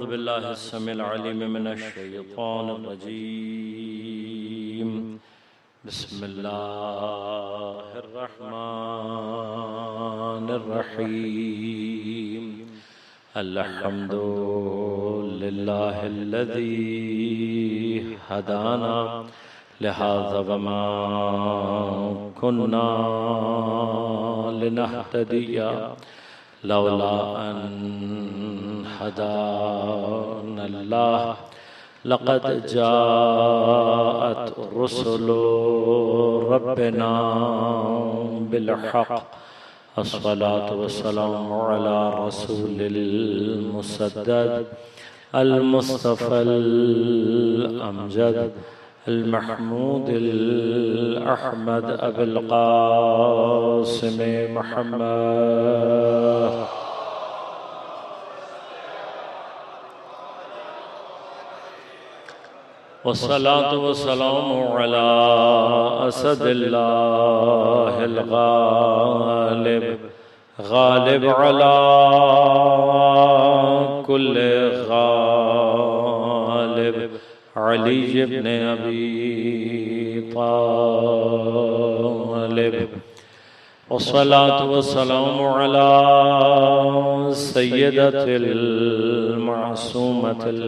अऊज़ु बिल्लाहि अस्समीइल अलीम मिनश शैतानिर रजीम। बिस्मिल्लाहिर रहमानिर रहीम। अल्हम्दुलिल्लाहिल्लज़ी हदाना लिहाज़ा वमा कुन्ना लिनहतदिया लौला अन हदानल्लाह लक़द जाअत रुसुलु रब्बिना बिलहक़। अस्सलातु वस्सलामु अला रसूलिल मुसद्दद अल मुस्तफ़ल अमजद अल महमूदिल अहमद अबुल क़ासिम मुहम्मद। वस्सलातु वस्सलामु अला असदिल्लाहिल गालिब गालिब अला कुल्ले गालिब अली इब्न अबी तालिब। वस्सलातु वस्सलामु अला सय्यदतिल मासूमतिल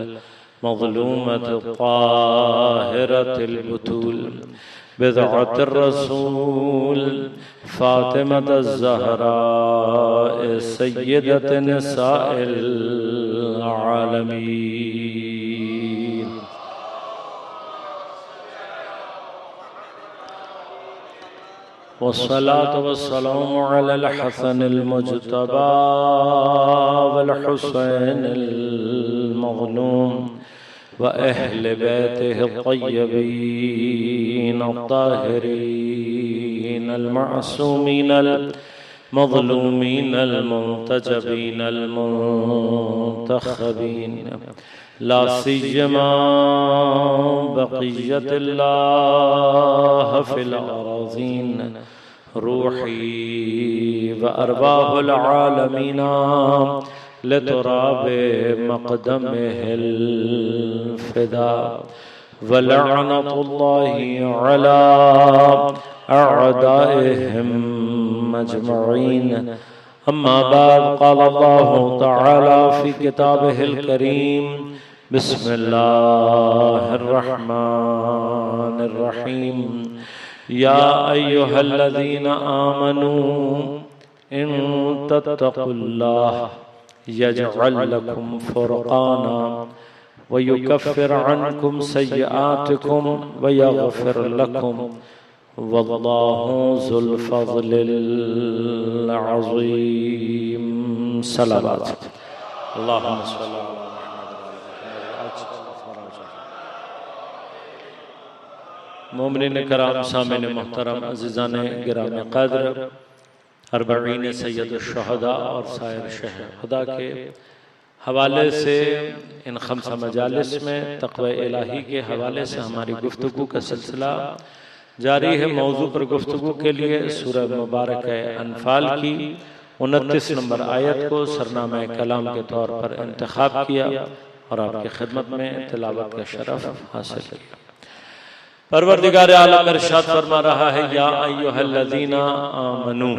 मज़लूमतिल ताहिरतिल बतूल बिदअतिर रसूल फातिमतुज़ ज़हरा सय्यदत निसाइल आलमीन। वस्सलातु वस्सलामु अलल हसनिल मुज्तबा वल हुसैनिल मग़लूम व अहले बैतिहि अत्तय्यबीन अत्ताहिरीन अल मासूमीन अल मज़लूमीन अल मुंतजबीन अल मुंतखबीन ला सियमा बक़िय्यतिल्लाह फिल अराज़ीन रूही व अरवाहुल आलमीन लतुराबे मक़दमिहिल फ़िदा व लअनतुल्लाहि अला अअदाइहिम अजमईन। अम्मा बाद क़ाल अल्लाहु तआला फ़ी किताबिहिल करीम बिस्मिल्लाहिर रहमानिर रहीम। या अय्युहल्लज़ीना आमनू इन तत्तक़ुल्लाह यजअल लकुम फ़ुरक़ाना व युकफ़्फ़िर अन्कुम सय्यआतिकुम व यग़फ़िर लकुम वल्लाहु ज़ुल फ़ज़लिल अज़ीम। सलावत अल्लाहुम्मा सल्लि अला मोमिनीन कराम सामिन मुहतरम अज़ीज़ान गिराम क़द्र अर्बईन सैयद शुहदा और सायर शहर खुदा के हवाले से इन खम्सा मजालिस में तक़वा इलाही के हवाले से हमारी गुफ्तगू का सिलसिला जारी है। मौजू पर गुफ्तगू के लिए सूरह मुबारक अनफाल की 29 नंबर आयत को सरनामा कलाम के तौर पर इंतखाब किया और आपकी खिदमत में तिलावत का शरफ हासिल किया। परवरदिगार आलम इरशाद फरमा रहा है, या अय्युहल्लज़ीना आमनू,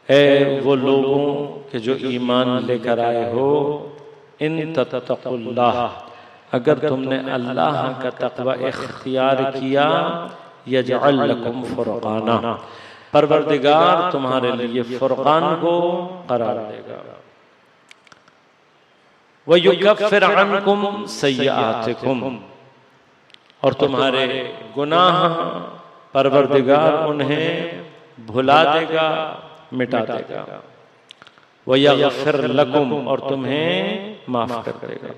ए वो लोगों के जो ईमान लेकर आए हो, इन तत्तक़ुल्लाह, अगर तुमने अल्लाह का तक़वा इख्तियार किया, यजअल लकुम फ़ुरक़ाना, परवरदिगार तुम्हारे लिए फ़ुरक़ान को करार देगा। व युकफ़्फ़िर अन्कुम सय्यआतिकुम, और तुम्हारे गुनाह परवरदिगार उन्हें भुला देगा, मिटा देगा। व यग़फ़िर लकुम, और तुम्हें माफ कर देगा।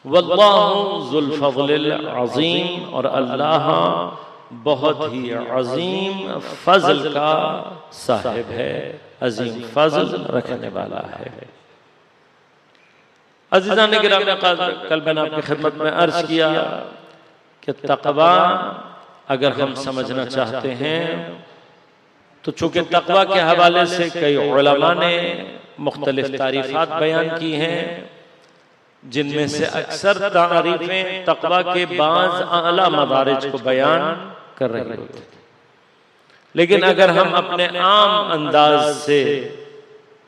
वल्लाहु ज़ुल फ़ज़लिल अज़ीम, और अल्लाह बहुत ही अज़ीम फ़ज़ल का साहिब है, अज़ीम फ़ज़ल रखने वाला है। अज़ीज़ान गिरामी कल मैंने आपकी खिदमत में अर्ज़ किया कि तक़वा अगर हम समझना चाहते हैं तो चूँकि तक़वा के हवाले से कई उलमा ने मुख्तलिफ तारीफ़ात बयान की हैं, जिनमें से अक्सर तारीफें तक़वा के बाज़ आला मदारिज को बयान कर रही होती है। लेकिन अगर हम अपने आम अंदाज से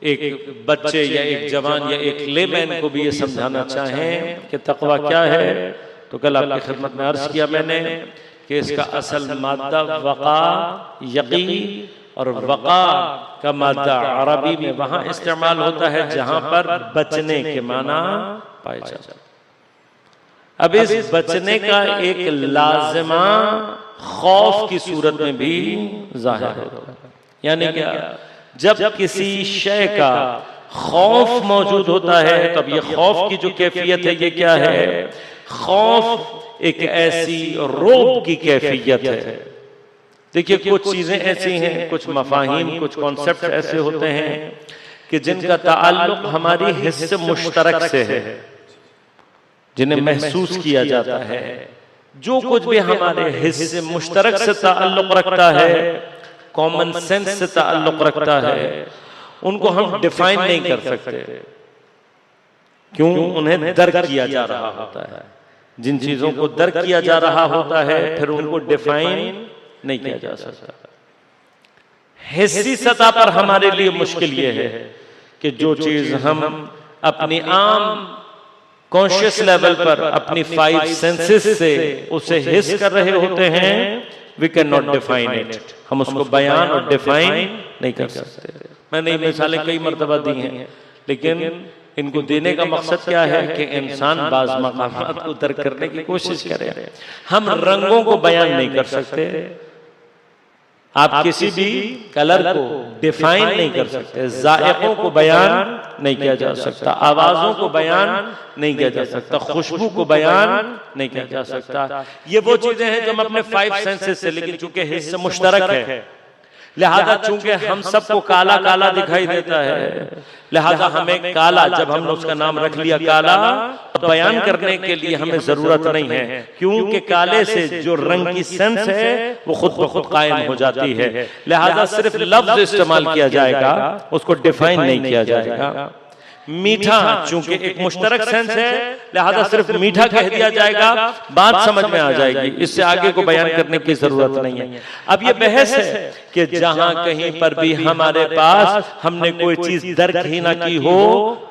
एक बच्चे या एक जवान या एक लेमैन को भी ये समझाना चाहें कि तक़वा क्या है, तो कल आपकी खिदमत में अर्ज किया मैंने कि इसका असल मादा वक़ा, यक़ीन, और वक़ा का मादा अरबी में वहां इस्तेमाल होता है जहां पर बचने के माना पाए जाते हैं। अब इस बचने का एक लाजिमा खौफ की सूरत में भी ज़ाहिर होता है। यानी क्या, जब किसी शय का खौफ मौजूद होता है तब ये खौफ की जो कैफियत है ये क्या है? खौफ एक ऐसी रोब की कैफियत है। देखिए कुछ चीजें ऐसी हैं, कुछ मफाहिम, कुछ कॉन्सेप्ट ऐसे होते हैं कि जिनका ताल्लुक हमारी हिस्से मुश्तरक से है, जिन्हें महसूस किया जाता है। जो कुछ भी हमारे हिस्से मुश्तरक से ताल्लुक रखता है, कॉमन सेंस से ताल्लुक रखता है, उनको हम डिफाइन नहीं कर सकते। क्यों? उन्हें दर्क किया जा रहा होता है। जिन चीजों को दर्क किया जा रहा होता है फिर उनको डिफाइन नहीं किया जा सकता। हिस्सी सतह पर हमारे लिए मुश्किल ये है कि जो चीज हम अपनी आम कॉन्शियस लेवल पर अपनी 5 सेंसेस से उसे हिस कर रहे होते हैं, we can not define it. हम उसको बयान और डिफाइन नहीं कर सकते। मैंने ये मिसालें कई मर्तबा दी हैं, लेकिन इनको देने का मकसद क्या है कि इंसान बाज़ मकामात को दर्क करने की कोशिश करे। हम रंगों को बयान नहीं कर सकते, आप किसी भी कलर को डिफाइन नहीं कर सकते, जायकों को बयान नहीं किया जा सकता, आवाजों को बयान नहीं किया जा सकता, खुशबू को बयान नहीं किया जा सकता। ये वो चीजें हैं जो हम अपने 5 सेंसेस से, लेकिन चूंकि हिस्से मुश्तरक है, लिहाजा चूंकि हम सबको काला काला दिखाई देता है, लिहाजा हमें काला, जब हमने उसका नाम रख लिया काला, तो बयान करने के लिए हमें जरूरत नहीं है, क्योंकि काले से जो रंग की सेंस है वो खुद ब खुद कायम हो जाती है। लिहाजा सिर्फ लफ्ज इस्तेमाल किया जाएगा, उसको डिफाइन नहीं किया जाएगा। मीठा चूंकि एक मुश्तरक सेंस है, लिहाजा सिर्फ मीठा कह दिया जाएगा, बात समझ में आ जाएगी, इससे आगे को बयान करने की जरूरत नहीं है। अब ये बहस है कि जहां कहीं पर भी हमारे पास हमने कोई चीज दर्क ही ना की हो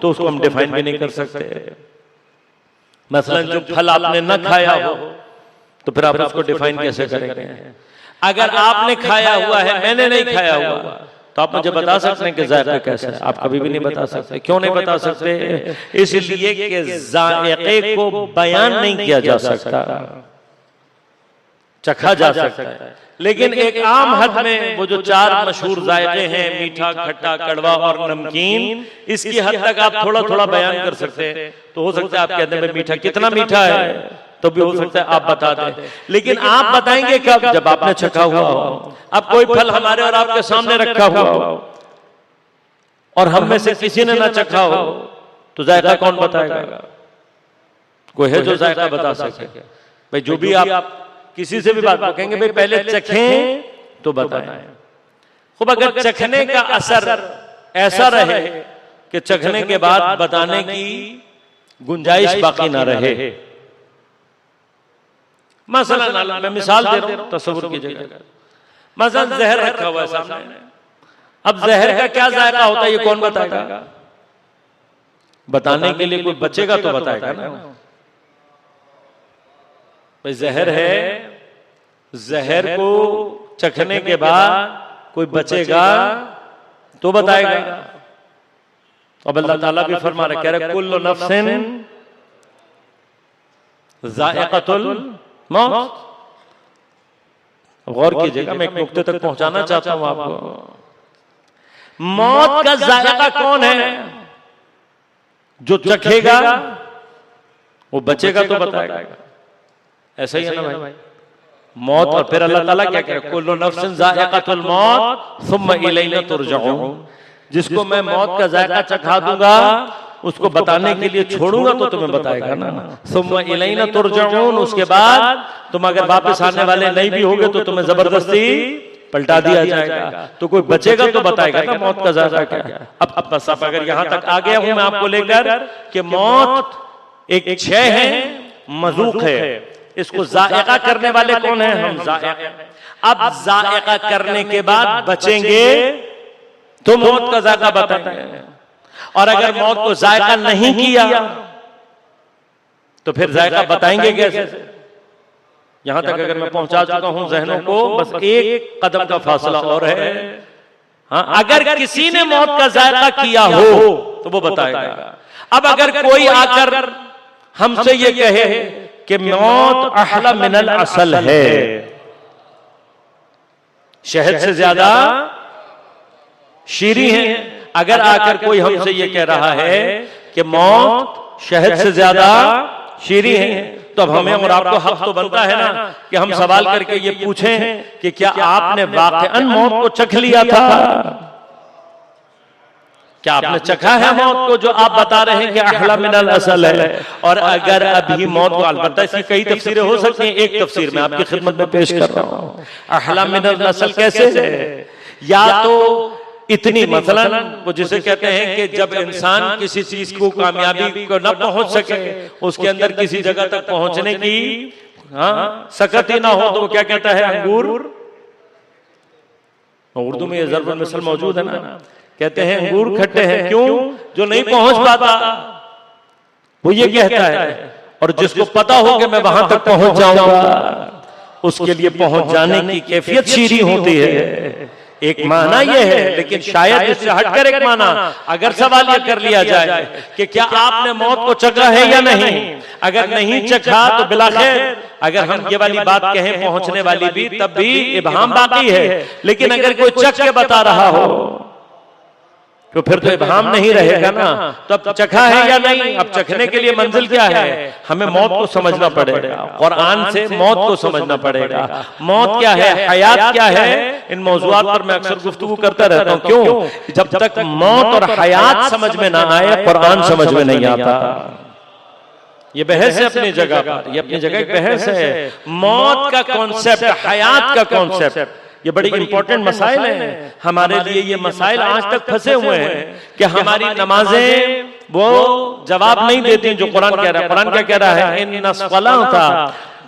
तो उसको हम डिफाइन भी नहीं कर सकते। मसलन जो फल आपने न खाया हो तो फिर आप उसको डिफाइन कैसे करेंगे? अगर आपने खाया हुआ है, मैंने नहीं खाया हुआ, तो आप मुझे बता सकते हैं कि जायका कैसा है? आप कभी भी नहीं बता सकते। क्यों नहीं बता सकते? इसलिए कि जायके को बयान नहीं किया जा सकता, चखा जा सकता है, लेकिन एक आम हद में वो जो 4 मशहूर जायके हैं, मीठा, खट्टा, कड़वा और नमकीन, इसकी हद तक आप थोड़ा थोड़ा बयान कर सकते हैं। तो हो सकता है आप कहते हैं मीठा, कितना मीठा है, तो भी हो सकता है आप बता दें, लेकिन आप बताएंगे कब? जब आपने चखा हुआ हो। अब कोई फल हमारे और आपके सामने रखा हुआ हो और हम में से किसी ने ना चखा हो, तो जायका कौन बताएगा? कोई है जो जायका बता सके? भाई जो भी आप किसी से भी बात कहेंगे, भाई पहले चखें तो बताएं। खूब अगर चखने का असर ऐसा रहे कि चखने के बाद बताने की गुंजाइश बाकी ना रहे, मसलन मैं मिसाल दे रहा हूं, तसव्वुर कीजिएगा, मसलन जहर रखा हुआ है सामने। अब जहर का क्या जायका होता है ये कौन बताएगा? बताने के लिए कोई बचेगा तो बताएगा ना। भाई जहर है, जहर को चखने के बाद कोई बचेगा तो बताएगा। अब अल्लाह ताला भी फरमा रहे, कह रहे कुल्लु नफ्सिन ज़ाइक़तुल मौत। गौर कीजिएगा, मैं एक नुक्ते तक पहुंचाना चाहता हूं आपको। मौत का जायका कौन है? जो चखेगा वो बचेगा तो बताएगा। ऐसा ही है ना भाई? मौत, और फिर अल्लाह ताला क्या कह रहा है? कुल्लु नफ्सिन ज़ाइक़तुल मौत सुम्मा इलैना तुरजऊन। जिसको मैं मौत का जायका चखा दूंगा उसको बताने के लिए छोड़ूंगा तो तुम्हें बताएगा ना। सुम्मा इलैना तुरजऊन, उसके बाद तुम अगर वापस आने वाले नहीं भी होगे तो तुम्हें जबरदस्ती पलटा दिया जाएगा। तो कोई बचेगा तो बताएगा ना मौत का जायका क्या है। अब बस आप अगर यहां तक आ गया हूं मैं आपको लेकर कि मौत एक छह है, मज़ूक है। इसको जायका करने वाले कौन है? हम जायका। अब जायका करने के बाद बचेंगे तो मौत का जायका बताएंगे, और अगर मौत को जायका नहीं किया तो फिर जायका बताएंगे कैसे? यहां तक अगर मैं पहुंचा चुका हूं जहनों को, बस एक कदम का फासला और है। हाँ, अगर किसी ने मौत का जायका किया हो तो वो बताएगा। अब अगर कोई आकर हमसे ये कहे कि मौत अहला मिनल असल है, शहद से ज्यादा शीरी है, अगर आकर कोई हमसे ये कह रहा है कि मौत शहद से ज्यादा शीरी है, तो अब हमें और आपको हक तो बनता है ना कि हम सवाल करके ये पूछें कि क्या आपने वाकईअन मौत को चख लिया था? क्या आपने चखा है मौत को जो आप बता रहे हैं कि अहला मिनल असल है? और अगर अभी मौत को, अलबत्ता इसकी कई तफसीरें हो सकती हैं, एक तफसीर मैं आपकी खिदमत में पेश कर रहा हूं। अहला मिनल असल कैसे है? या तो इतनी, मसलन वो जिसे कहते हैं कि जब इंसान किसी चीज को कामयाबी को न पहुंच सके, उसके अंदर किसी जगह तक पहुंचने की सकत ही ना हो, तो वो क्या कहता है? अंगूर। उर्दू में ये ज़र्ब मिसल मौजूद है ना, कहते हैं अंगूर खट्टे हैं। क्यों? जो नहीं पहुंच पाता वो ये कहता है, और जिसको पता हो कि मैं वहां तक पहुंच जाऊंगा, उसके लिए पहुंच जाने की कैफियत शीरी होती है। एक माना यह है, लेकिन शायद इससे हटकर एक माना, अगर सवाल यह कर लिया जाए कि क्या आपने मौत को चखा है या नहीं, अगर नहीं चखा तो बिलाखैर, अगर हम ये वाली बात कहें पहुंचने वाली भी, तब भी इबहाम बाकी है। लेकिन अगर कोई चख के बता रहा हो तो फिर तो इबहाम नहीं रहेगा ना। तो अब चखा है या नहीं, अब चखने के लिए मंजिल क्या है? हमें मौत को समझना पड़ेगा, कुरान से मौत को समझना पड़ेगा। मौत क्या है, हयात क्या है? इन मौज़ूआत पर मैं अक्सर गुफ्तगू करता रहता हूं। क्यों? जब तक मौत और हयात समझ में ना आए, कुरान समझ में नहीं आता। ये बहस है अपनी जगह पर, ये अपनी जगह एक बहस है। मौत का कॉन्सेप्ट, हयात का कॉन्सेप्ट, ये बड़ी इंपॉर्टेंट मसाइल हैं हमारे लिए। ये मसाइल आज तक फंसे हुए हैं कि हमारी नमाजें वो जवाब नहीं देती जो कुरान कह रहा है। कुरान क्या कह रहा है? इन्ना सलाता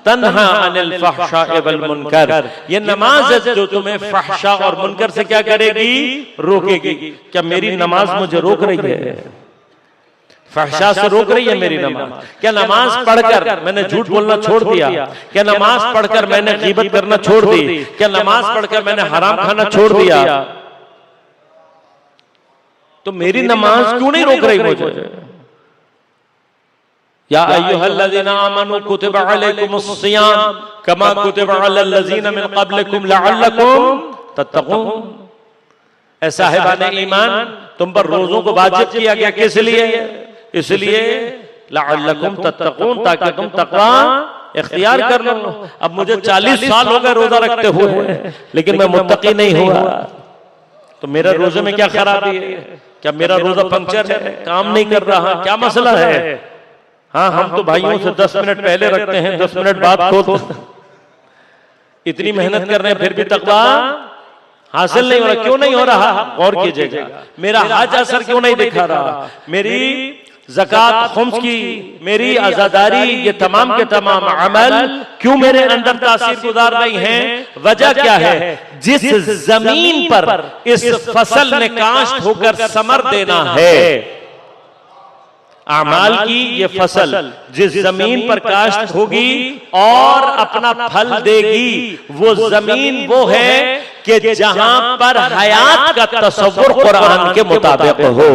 तन्हा अनिल फहशाइ वल मुनकर। ये नमाज है जो तुम्हें फहशा और मुनकर से क्या करेगी? रोकेगी। क्या मेरी नमाज मुझे रोक रही है? फहशा से रोक रही है मेरी नमाज? क्या नमाज पढ़कर मैंने झूठ बोलना छोड़ दिया? क्या नमाज पढ़कर मैंने गीबत करना छोड़ दी? क्या नमाज पढ़कर मैंने हराम खाना छोड़ दिया? तो मेरी नमाज क्यों नहीं रोक रही मुझे? या अय्युहल्लज़ीना आमनू कुतिबा अलैकुमुस सियाम कमा कुतिबा अलल लज़ीना मिन क़ब्लिकुम लअल्लकुम तत्तक़ून। ऐ साहिबाने ईमान, तुम पर रोजों को वाजिब किया गया, किस लिए? इसलिए लअल्लकुम तत्तक़ून, ताकि तुम तक़वा इख्तियार कर लो। अब मुझे 40 साल हो गए रोजा रखते हुए, लेकिन मैं मुत्तकी नहीं हुआ, तो मेरा रोजे में क्या खराबी है? क्या मेरा रोजा पंक्चर है, काम नहीं कर रहा? क्या मसला है? हाँ, हम तो भाइयों से 10 मिनट पहले रखते हैं, 10 मिनट बाद खोलते। इतनी मेहनत कर रहे हैं फिर भी तक़वा हासिल नहीं हो रहा। क्यों नहीं हो रहा? गौर कीजिएगा। मेरा हज असर क्यों नहीं दिखा रहा? मेरी ज़कात, खुम्स की मेरी आज़ादारी, ये तमाम के तमाम अमल क्यों मेरे अंदर तासीर गुजार नहीं हैं? वजह क्या है? जिस जमीन पर इस फसल ने काश्त होकर समर देना है, आमाल की ये फसल जिस जमीन पर काश्त होगी और अपना फल देगी, वो जमीन वो है कि जहां पर हयात का तसव्वुर कुरान के मुताबिक हो।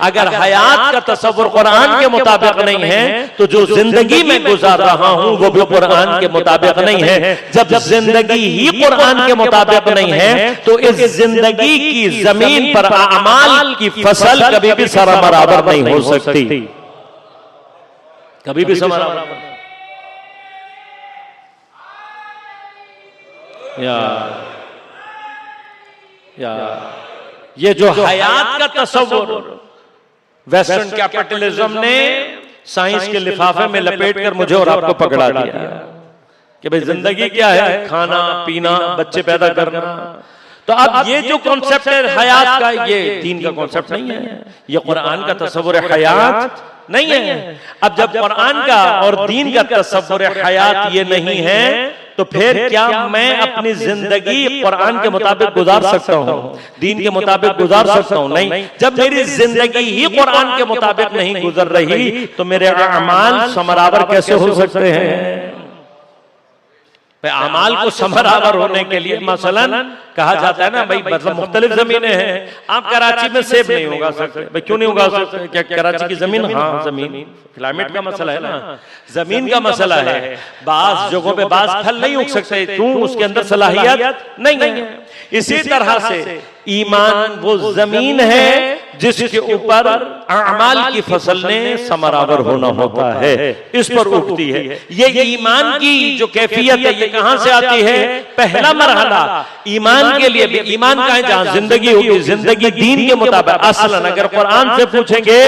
अगर हयात का तसव्वुर कुरान के मुताबिक नहीं है, तो जो जिंदगी में गुजार रहा हूं वो भी कुरान के मुताबिक नहीं है। जब जिंदगी ही कुरान के मुताबिक नहीं है, तो इस जिंदगी की जमीन पर अमाल की फसल कभी भी सरा बराबर नहीं हो सकती, कभी भी सरा बराबर। ये जो हयात का तसव्वुर वेस्टर्न कैपिटलिज्म ने साइंस के लिफाफे में लपेटकर मुझे और आपको पकड़ा दिया कि भाई जिंदगी क्या है? खाना पीना, बच्चे पैदा करना। तो तो अब ये जो कॉन्सेप्ट है हयात का, ये दीन का कॉन्सेप्ट नहीं है, ये कुरान का तसव्वुर हयात नहीं है। अब जब कुरान का और दीन का तसव्वुर हयात ये नहीं है, तो फिर क्या मैं अपनी जिंदगी कुरान के मुताबिक गुजार सकता हूँ, दीन के मुताबिक गुजार सकता हूँ? नहीं। जब मेरी जिंदगी ही कुरान के मुताबिक नहीं गुजर रही, तो मेरे अमाल समरावर कैसे हो सकते हैं? अमाल को समरावर होने के लिए मसलन कहा जाता है ना भाई, मतलब मुख्तलिफ जमीनें हैं, आप कराची में सेब नहीं उगा सकते। भाई क्यों नहीं उगा सकते? क्या कराची की जमीन? हाँ, जमीन क्लाइमेट का मसला है ना, जमीन का मसला है। बास जगहों पे बास फल नहीं उग सकते, क्यों? उसके अंदर सलाहियत नहीं है। इसी तरह से ईमान वो जमीन है जिसके ऊपर अमाल की फसल ने समरावर होना होता है, इस पर उगती है। ये ईमान की जो कैफियत है, ये कहां से आती है? पहला मरहला ईमान के लिए भी, ईमान का है जहां जिंदगी होगी, जिंदगी दीन के मुताबिक। असलन अगर कुरान से पूछेंगे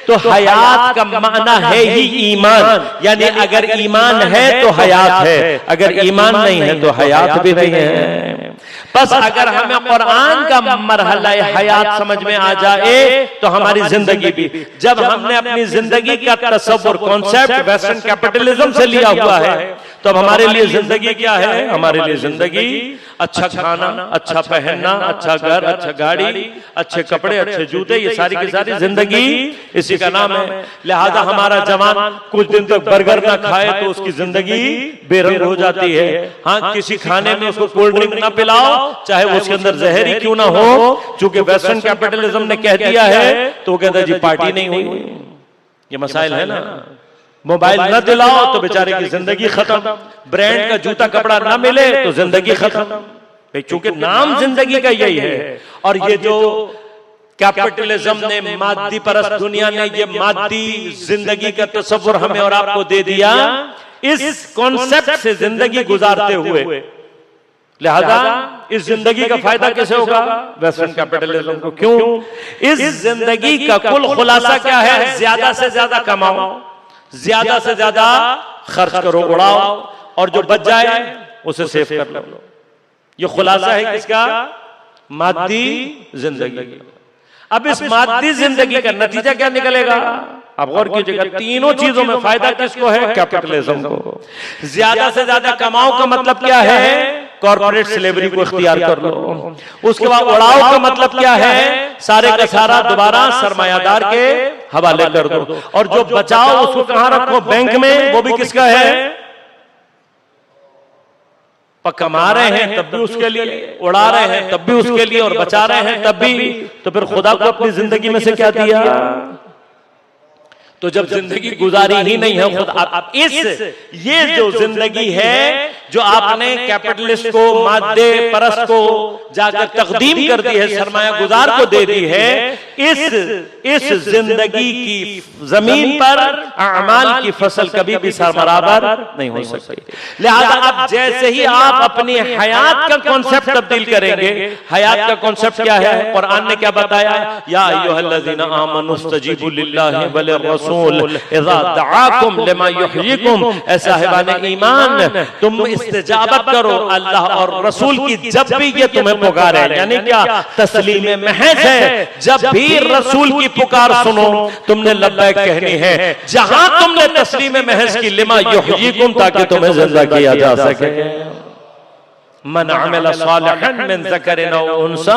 तो हयात का माना है ही ईमान, यानी अगर ईमान है तो हयात है, अगर ईमान नहीं है तो हयात भी नहीं है। बस अगर हमें कुरान का मरहला हयात समझ में आ जाए तो हमारी जिंदगी भी, जब हमने अपनी जिंदगी का तसव्वुर कॉन्सेप्ट वेस्टर्न कैपिटलिज्म से लिया हुआ है, तो अब हमारे लिए जिंदगी क्या है? हमारे लिए जिंदगी अच्छा खाना, अच्छा पहनना, अच्छा घर, अच्छा गाड़ी, अच्छे कपड़े, अच्छे जूते, ये सारी की सारी जिंदगी इसी का नाम है। लिहाजा हमारा जवान कुछ दिन तक बर्गर ना खाए तो उसकी जिंदगी बेरंग हो जाती है। हाँ, किसी खाने में उसको कोल्ड ड्रिंक ना पिलाओ, चाहे वो उसके अंदर जहर ही क्यों ना हो, चूंकि वेस्टर्न कैपिटलिज्म ने कह दिया है, तो वो कहता है जी पार्टी नहीं हुई। ये मसाइल है ना। मोबाइल न दिलाओ तो बेचारे की जिंदगी खत्म, ब्रांड का जूता कपड़ा ना मिले तो जिंदगी खत्म। चूंकि नाम जिंदगी का यही है। और ये जो कैपिटलिज्म ने, मादी परस्त दुनिया ने ये मादी जिंदगी का तस्वुर हमें और आपको दे दिया, इस कॉन्सेप्ट से जिंदगी गुजारते हुए, लिहाजा इस जिंदगी का फायदा कैसे होगा? वेस्टर्न कैपिटलिज्म को। क्यों? इस जिंदगी का कुल खुलासा क्या है? ज्यादा से ज्यादा कमाओ, ज्यादा से ज्यादा खर्च करो, उड़ाओ, और जो बच जाए उसे सेव कर लो। ये खुलासा है किसका? मादी जिंदगी। अब इस मादी जिंदगी का नतीजा क्या निकलेगा? अब गौर कीजिएगा, तीनों चीजों में फायदा किसको है? कैपिटलिज्म को। ज्यादा से ज्यादा कमाओ का मतलब क्या है? कॉर्पोरेट स्लेवरी को इख्तियार कर लो। उसके बाद उड़ाओ का मतलब क्या है? सारे का सारा दोबारा सरमायादार के हवाले कर दो। और जो बचाओ उसको कहां रखो? बैंक में। वो भी किसका है? कमा रहे हैं तब भी उसके लिए, उड़ा रहे हैं तब भी उसके लिए, और बचा रहे हैं तब भी। तो फिर खुदा को अपनी जिंदगी में से क्या दिया? तो जब जिंदगी गुजारी ही नहीं है खुद, आप ये जो जिंदगी है जो आपने कैपिटलिस्ट को, मादे परस्त को जाकर तकदीम कर दी है, सरमाया गुजार को दे दी है, इस जिंदगी की जमीन पर अमाल की फसल कभी भी सरबराबर नहीं हो सकती। लिहाजा अब जैसे ही आप अपनी हयात का कॉन्सेप्ट तब्दील करेंगे, हयात का कॉन्सेप्ट क्या है? कुरान ने क्या बताया? या अय्युहल्लज़ीना आमनुस्तजीबू लिल्लाहि व लिर्रसूल इज़ा दआकुम लिमा युहयिकुम। ऐ साहिबाने ईमान, तुम इस्तिजाबत करो अल्लाह और रसूल की जब भी ये तुम्हें पुकारे। यानी क्या? तस्लीम महज है। जब भी रसूल की पुकार सुनो तुमने लब्बैक कहनी है। जहां तुमने तस्लीम महज की लिमा युहयिकुम, ताकि तुम्हें जिंदा किया जा सके। मन अमिल सालिहन मिन ज़करिन औ उन्सा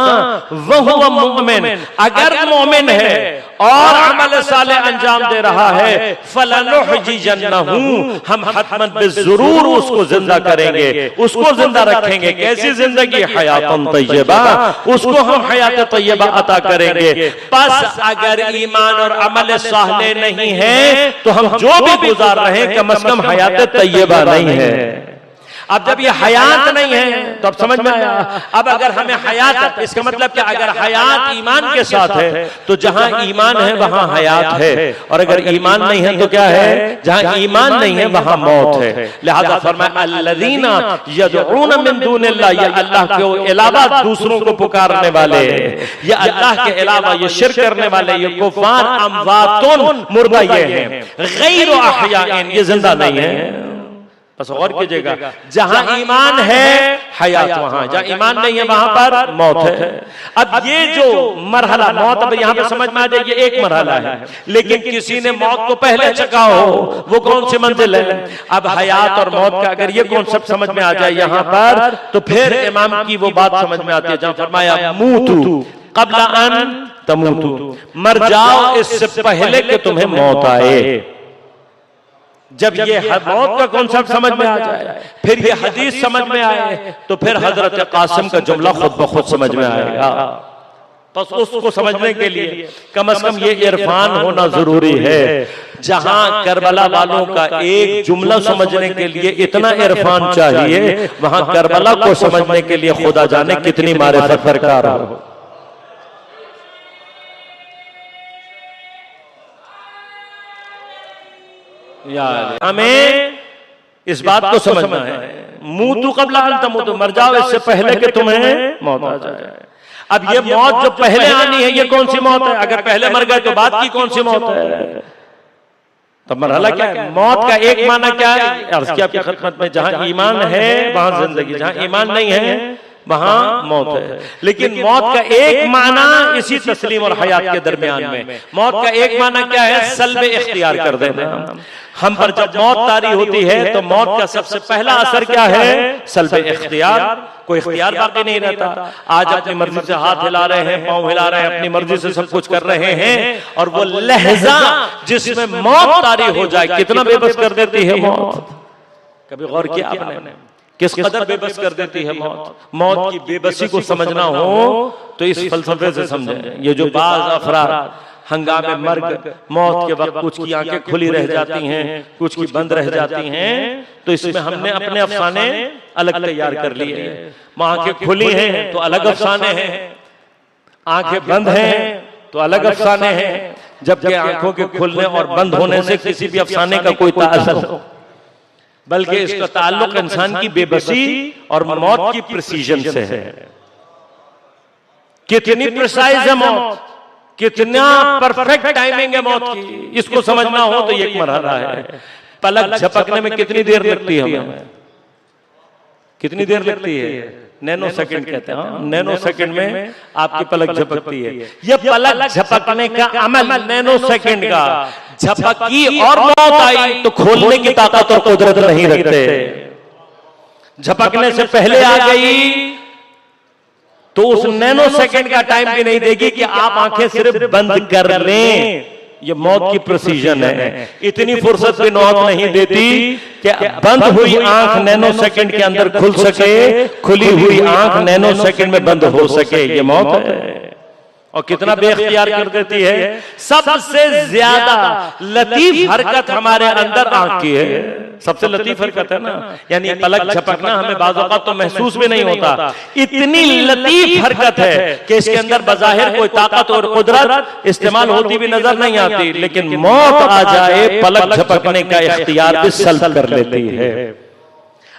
वहुव मुमिन। अगर मोमिन है और अमल सालेह अंजाम दे रहा है, फलनुहयियन्नहु, हम हतमन बिज़रूर उसको जिंदा करेंगे, उसको जिंदा रखेंगे। कैसी जिंदगी? हयातन तय्यबा, उसको हम हयात तय्यबा अता करेंगे। बस अगर ईमान और अमल सालेह नहीं है तो हम जो भी गुजार रहे हैं कम से कम हयात तय्यबा नहीं है। अब जब ये हयात नहीं है तो अब समझ में आया। अब अगर हमें हयात, इसका मतलब क्या? अगर हयात ईमान के साथ है तो जहां ईमान है वहां हयात है, और अगर ईमान नहीं है तो क्या है? जहां ईमान नहीं है वहां मौत है। लिहाजा फरमाया अल्लज़ीना यदऊन मिन दूनिल्लाह, ये अल्लाह के अलावा दूसरों को पुकारने वाले, ये अल्लाह के अलावा ये शिर्क करने वाले, ये कुफार अमवातुन, मुर्दा ये हैं, गैर अहयाइन, ये जिंदा नहीं है। बस गौर कीजिएगा, जहां ईमान है हयात वहां, जहां ईमान नहीं है वहां पर मौत है। अब ये जो मरहला मौत, अब यहाँ पे समझ में आ जाए ये एक मरहला है, लेकिन किसी ने मौत को पहले चखा हो, वो कौन सी मंजिल है। अब हयात और मौत का अगर ये कॉन्सेप्ट समझ में आ जाए यहाँ पर, तो फिर इमाम की वो बात समझ में आती है जहां फरमाया मूतू क़ब्ल अन तमूतू, मर जाओ इससे पहले कि तुम्हें मौत आए। जब ये मौत का कॉन्सेप्ट समझ में आ जाए, फिर ये हदीस समझ में आए, तो फिर हजरत कासिम का जुमला खुद ब खुद समझ में आएगा। बस उसको समझने के लिए कम से कम ये इरफान होना जरूरी है। जहां करबला वालों का एक जुमला समझने के लिए इतना इरफान चाहिए, वहां करबला को समझने के लिए खुदा जाने कितनी मारिफत दरकार हो। हमें इस बात को समझना है, मूतू क़ब्ल अन तमूतू, मर जाओ इससे पहले कि तुम्हें मौत आ जाए। अब ये मौत जो पहले आनी है, ये कौन सी मौत है। अगर पहले मर गए तो बाद की कौन सी मौत है। तो मरहला क्या है, मौत का एक माना क्या है, अर्ज़ किया आपकी खिदमत में, जहां ईमान है वहां जिंदगी, जहां ईमान नहीं है वहां मौत है। लेकिन मौत का एक माना इसी तस्लीम और हयात के दरमियान में, मौत का एक माना क्या है, सल्ब इख्तियार कर देना। हम पर जब मौत तारी होती है तो मौत का सबसे पहला असर क्या है, सल्ब इख्तियार। कोई इख्तियार बाकी नहीं रहता। आज अपनी मर्जी से हाथ हिला रहे हैं, पांव हिला रहे हैं, अपनी मर्जी से सब कुछ कर रहे हैं, और वो लहजा जिसमें मौत तारी हो जाए कितना बेबस कर देती है मौत। कभी गौर किया आपने किस कदर बेबस कर देती है मौत। मौत की बेबसी को समझना हो तो इस फलसफे से समझें। ये जो बाज अफराद हंगामे मर्ग मौत के वक्त कुछ की आंखें खुली रह जाती हैं, कुछ की बंद रह जाती हैं, तो इसमें हमने अपने अफसाने अलग तैयार कर लिए। आंखें खुली हैं तो अलग अफसाने हैं, आंखें बंद हैं तो अलग अफसाने हैं। जबकि आंखों के खुलने और बंद होने से किसी भी अफसाने का कोई ताल्लुक हो, बल्कि इसका ताल्लुक इंसान की बेबसी और मौत की प्रिसीजन से है। कितनी प्रिसाइज है मौत, कितना परफेक्ट टाइमिंग है मौत की, इसको समझना हो तो ये एक मरहला है। पलक झपकने में कितनी देर लगती है हमें, कितनी देर लगती है, नैनो सेकंड कहते हैं। नैनो सेकंड में आपकी पलक झपकती है। ये पलक झपकने का अमल नैनो सेकंड का, झपकी और मौत आई तो खोलने की ताकत और कुदरत नहीं रखते। झपकने से पहले आ गई तो उस नैनो सेकंड का टाइम भी नहीं देगी कि आप आंखें सिर्फ बंद कर लें। ये मौत की प्रिसीजन है। इतनी फुर्सत भी मौत नहीं देती कि बंद हुई आंख नैनो सेकंड के अंदर खुल सके, खुली हुई आंख नैनो सेकंड में बंद हो सके। ये मौत है। और कितना बेख्तियार कर देती है। सबसे ज्यादा लतीफ हरकत हमारे अंदर आंख की है। सबसे लतीफ हरकत है ना, यानी पलक झपकना हमें बाज़ औक़ात तो महसूस भी नहीं होता। इतनी लतीफ हरकत है कि इसके अंदर बज़ाहिर कोई ताकत और कुदरत इस्तेमाल होती भी नजर नहीं आती, लेकिन मौत आ जाए पलक झपकने का इख्तियार भी सल्ब कर लेती है।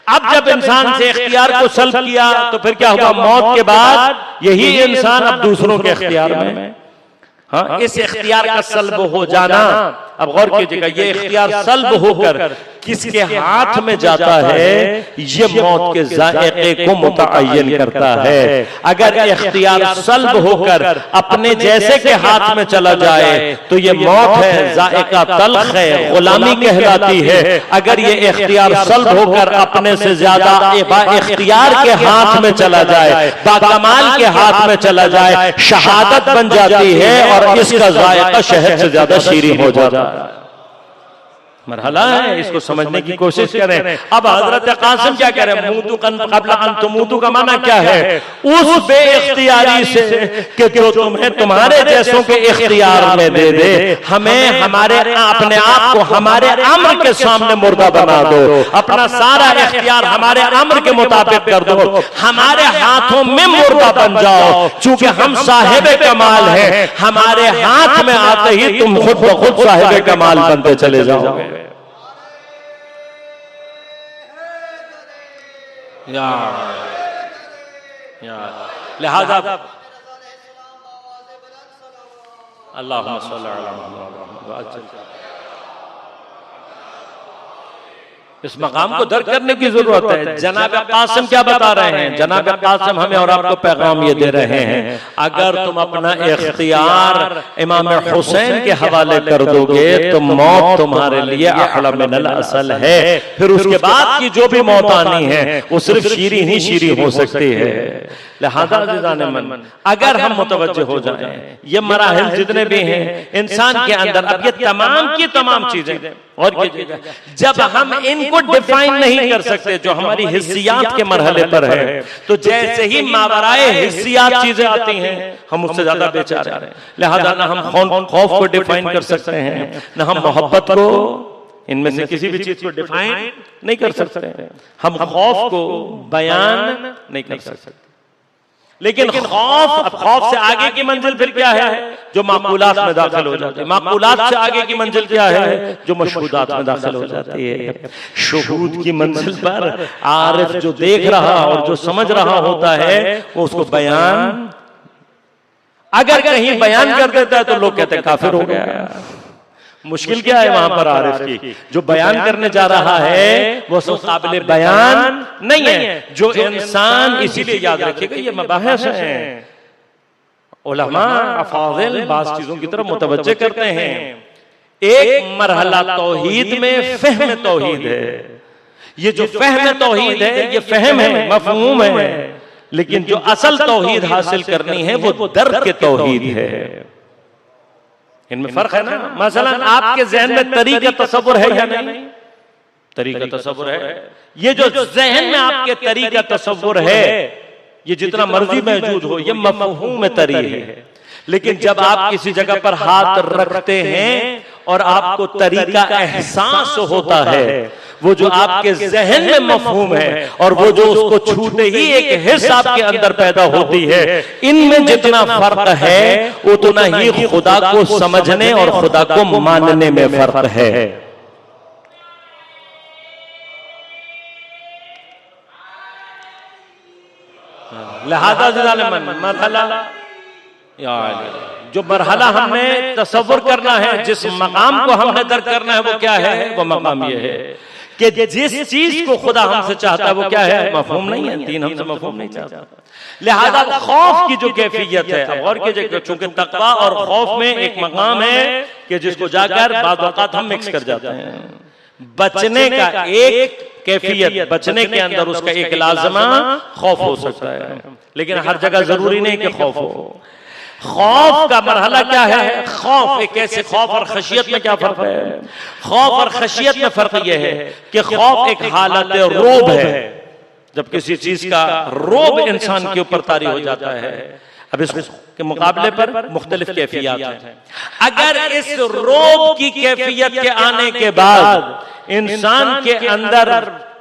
अब जब इंसान से इख्तियार को सल्ब किया तो फिर क्या हुआ, मौत के बाद यही इंसान अब दूसरों के इख्तियार में। हाँ, इस इख्तियार का सल्ब हो जाना, अब गौर कीजिएगा, ये इख्तियार सल्ब होकर किसके हाथ में जाता है, ये मौत के जायके को मुतअय्यन करता है। अगर इख्तियार सल्ब होकर अपने जैसे के हाथ में चला जाए तो ये मौत है, जायका तल्ख है, गुलामी कहलाती है। अगर ये इख्तियार सल्ब होकर अपने से ज्यादा इख्तियार के हाथ में चला जाए, बाकमाल के हाथ में चला जाए, शहादत बन जाती है और इसका जायका शहद से ज्यादा शीरीन हो जाता है। मरहला है, इसको समझने की कोशिश करें। अब हजरत कासिम क्या कह रहे हैं, मूतू क़ब्ल अन तमूतू का माना क्या है, उस बेइख्तियारी से कि जो तुम्हें तुम्हारे जैसों के इख्तियार में दे दे, हमें हमारे अपने आप को हमारे अम्र के सामने मुर्दा बना दो, अपना सारा इख्तियार हमारे अम्र के मुताबिक कर दो, हमारे हाथों में मुर्दा बन जाओ। चूंकि हम साहिब कमाल हैं, हमारे हाथ में आते ही तुम खुद ब खुद साहिब कमाल बनते चले जाओगे। लिहाजा अल्लाहुम्मा सल्ली अला मुहम्मद। इस मकाम को दर्क करने की जरूरत है। जनाब कासिम क्या बता रहे हैं? जनाब कासिम हमें और आपको पैगाम ये दे रहे हैं, अगर तुम अपना इख्तियार इमाम हुसैन के हवाले कर दोगे तो मौत तुम्हारे लिए अहला मिनल असल है। फिर उसके बाद की जो भी मौत आनी है वो सिर्फ शीरी ही शीरी हो सकती है। लिहाजा अज़ीज़ान मन, अगर हम मुतवज्जे हो जाएं, ये मराहिल जितने भी हैं इंसान के अंदर, अब ये तमाम की तमाम चीजें, और जब हम इनको डिफाइन नहीं कर सकते जो हमारी हिस्सियात के मरहले पर है, तो जैसे ही मावराए हिस्सियात चीजें आती हैं हम उससे ज्यादा बेचारे हैं। लिहाजा ना हम खौफ को डिफाइन कर सकते हैं, ना हम मोहब्बत को, इनमें से किसी भी चीज को डिफाइन नहीं कर सकते। हम खौफ को बयान नहीं कर सकते, लेकिन खौफ से आगे की मंजिल फिर क्या है? जो माकूलात में दाखिल हो जाती है। माकूलात से आगे की मंजिल क्या है? जो मशहूदात में दाखिल हो जाती है। शुहूद की मंजिल पर आरिफ जो देख रहा और जो समझ रहा होता है वो उसको बयान, अगर कहीं बयान कर देता है तो लोग कहते हैं काफिर हो गया। मुश्किल क्या है वहां पर आरिफ की? जो बयान करने जा रहा है वो सब काबिल बयान नहीं है। जो इंसान, इसीलिए याद रखिएगा ये मबाहिस हैं, उलमा अफाज़िल बाज़ चीजों की तरफ मुतवज्जे करते हैं। एक मरहला तौहीद में फ़हम तौहीद है। ये जो फ़हम तौहीद है ये फ़हम है, मफ़हूम है, लेकिन जो असल तौहीद हासिल करनी है वो दर्क के तौहीद है। इनमें फर्क है ना। मसलन आपके ज़हन में तरीका तसव्वुर है या नहीं? तरीका तसव्वुर है। ये जो ज़हन में आपके तरीका तसव्वुर है ये जितना मर्जी मौजूद हो, ये मफ़हूम तरी है। लेकिन जब आप किसी जगह पर हाथ रखते हैं और आपको तरीका एहसास होता है, वो जो आपके ज़हन में मफ़हूम है और वो जो उसको छूते ही एक हिस्स आपके अंदर पैदा होती है, इनमें जितना फर्क है उतना ही खुदा को समझने और खुदा को मानने में फर्क है। लिहाजा जो मरहला हमने तसव्वुर करना है, जिस मकाम को हमने दर्क करना है वो क्या है? वो मकाम ये है कि जिस चीज को खुदा हमसे चाहता है वो क्या है? मफहूम नहीं है। दीन हमसे मफहूम नहीं चाहता। लिहाजा खौफ की जो कैफियत है, अब और के चूंकि तकवा और खौफ में एक मकाम है कि जिसको जाकर बाद वक़्त हम मिक्स कर जाते हैं। बचने का एक कैफियत, बचने के अंदर उसका एक लाजमा खौफ हो सकता है, लेकिन हर जगह जरूरी नहीं कि खौफ हो। खौफ का मरहला क्या है? खौफ एक ऐसे, खौफ और खशियत में क्या फर्क है? खौफ और खशियत में फर्क यह है कि खौफ एक हालत रोब है, जब किसी चीज का रोब इंसान के ऊपर तारी हो जाता है। अब इसके मुकाबले पर मुख्तलिफ कैफियत हैं। अगर इस रोब की कैफियत के आने के बाद इंसान के अंदर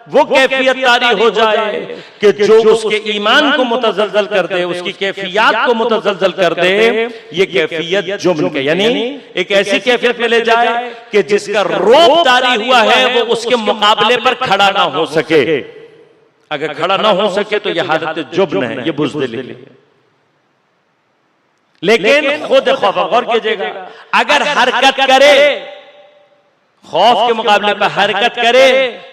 वो कैफियत तारी हो जाए कि जो उसके ईमान को मुतज़लज़ल कर दे, उसकी कैफियत को मुतज़लज़ल कर दे, ये कैफियत जुब्न के, यानी एक ऐसी कैफियत में ले जाए कि जिसका रोब तारी हुआ है वो उसके मुकाबले पर खड़ा ना हो सके। अगर खड़ा ना हो सके तो यह हालत जुब्न है, ये बुज़दिली है। लेकिन खुद खौफ, गौर कीजिएगा, अगर हरकत करे, खौफ के मुकाबले पर हरकत करे,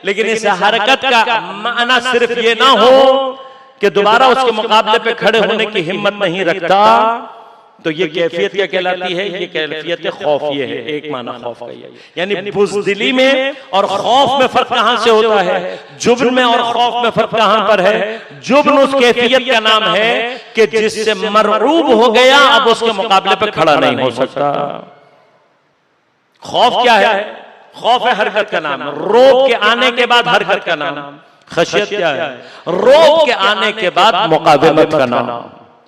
लेकिन इस हरकत का माना सिर्फ ये ना हो कि दोबारा उसके मुकाबले पे खड़े होने की हिम्मत नहीं रखता, तो ये कैफियत क्या कहलाती है? ये कैफियत खौफ ये है। एक माना खौफ का ये, यानी बुज़दिली में और खौफ में फर्क कहां से होता है? जुब्न में और खौफ में फर्क कहां पर है? जुब्न उस कैफियत का नाम है कि जिससे मरऊब हो गया, अब उसके मुकाबले पर खड़ा नहीं हो सकता। खौफ क्या है? खौफ है हरकत का नाम। रोब के आने के बाद हरकत का नाम। खशियत क्या है? रोब के आने के बाद मुकाबलत का नाम,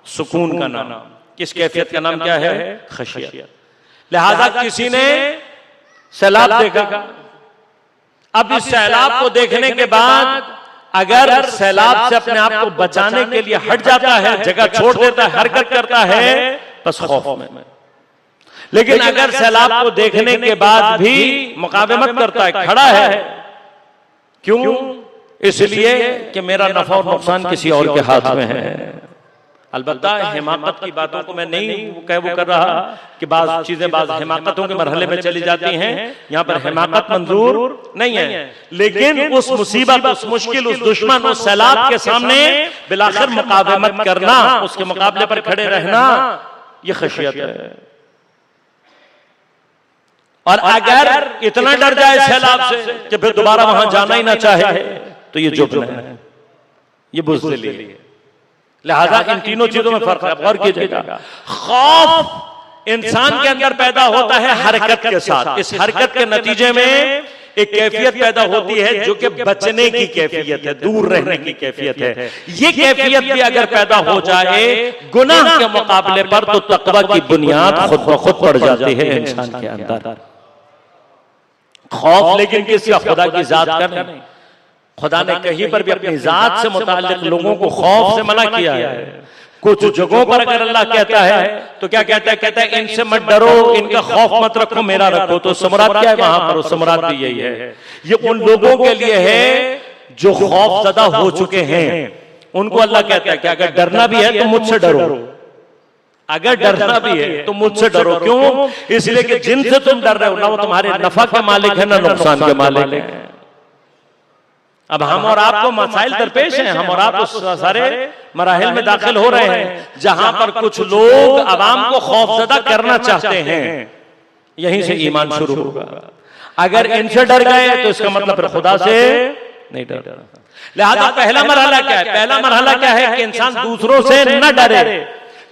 सुकून का नाम। किस कैफियत का नाम क्या है? खशियत। लिहाजा किसी ने सैलाब देखा, अब इस सैलाब को देखने के बाद अगर सैलाब से अपने आप को बचाने के लिए हट जाता है, जगह छोड़ देता है, हरकत करता है, बस खौफ में। लेकिन अगर सैलाब को देखने के बाद भी मुकाबलत करता है, खड़ा है, क्यों? इसलिए कि मेरा नफा और नुकसान किसी और के हाथ में है। अलबत्ता हिमाकत की बातों को मैं नहीं वो कर रहा कि बाज़ चीजें बाज़ हिमाकतों के मरहले में चली जाती हैं, यहाँ पर हिमाकत मंजूर नहीं है, लेकिन उस मुसीबत, उस मुश्किल, उस दुश्मन, उस सैलाब के सामने बिलाखिर मुकाबमत करना, उसके मुकाबले पर खड़े रहना, ये खशियत है। और अगर इतना डर जाए सैलाब से कि फिर दोबारा वहां जाना ही ना चाहे, तो ये जुब्न है, ये बुज़दिली है। लिहाजा इन तीनों चीजों में फर्क है, गौर कीजिएगा। खौफ इंसान के अंदर पैदा होता है हरकत के साथ, इस हरकत के नतीजे में एक कैफियत पैदा होती है जो कि बचने की कैफियत है, दूर रहने की कैफियत है। ये कैफियत भी अगर पैदा हो जाए गुनाह के मुकाबले पर, तो तकवा की बुनियाद खुद ब खुद पड़ जाती है इंसान के अंदर। खौफ लेकिन किसी खुदा की जात का नहीं। खुदा ने कहीं पर भी अपनी जात से मुताल्लिक लोगों को खौफ से मना किया है। कुछ जगहों पर अगर अल्लाह कहता है तो क्या कहता है? कहता है इनसे मत डरो, इनका खौफ मत रखो, मेरा रखो। तो समरात क्या है वहां पर? समरात भी यही है। ये उन लोगों के लिए है जो खौफ ज़दा हो चुके हैं, उनको अल्लाह कहता है कि अगर डरना भी है तो मुझसे डरो, अगर डरना भी है तो मुझसे डरो। क्यों? इसलिए कि जिनसे तुम डर रहे हो ना वो तुम्हारे नफा के मालिक है ना नुकसान के मालिक है। अब हम और आपको मसाइल दरपेश हैं, हम और आप उस सारे मराहिल में दाखिल हो रहे हैं जहां पर कुछ लोग अवाम को खौफजदा करना चाहते हैं। यहीं से ईमान शुरू होगा। अगर इनसे डर गए तो इसका मतलब फिर खुदा से नहीं डर। लिहाजा पहला मरहला क्या है? पहला मरहला क्या है कि इंसान दूसरों से न डरे,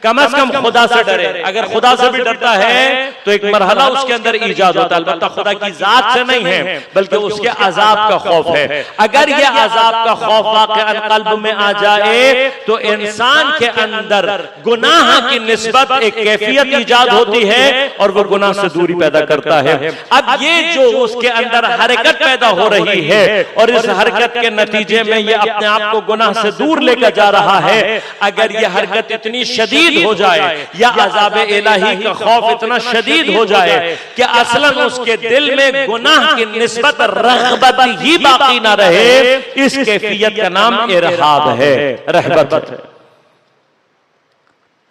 कम से कम खुदा से डरे। अगर खुदा से भी डरता है तो एक मरहला उसके अंदर ईजाद होता है। अलबत्ता खुदा की जात से नहीं है बल्कि उसके अजाब का खौफ है। अगर यह अजाब का खौफ वाक़अन क़ल्ब में आ जाए तो इंसान के अंदर गुनाह की निस्बत एक कैफियत ईजाद होती है और वो गुनाह से दूरी पैदा करता है। अब ये जो उसके अंदर हरकत पैदा हो रही है और इस हरकत के नतीजे में ये अपने आप को गुनाह से दूर लेकर जा रहा है, अगर यह हरकत इतनी शदीद हो जाए या अज़ाब इलाही का खौफ इतना शदीद हो जाए कि असलन उसके दिल में गुनाह की निस्बत रग़बत ही बाकी ना रहे, इस कैफियत का नाम इरहाब है, रहबत है।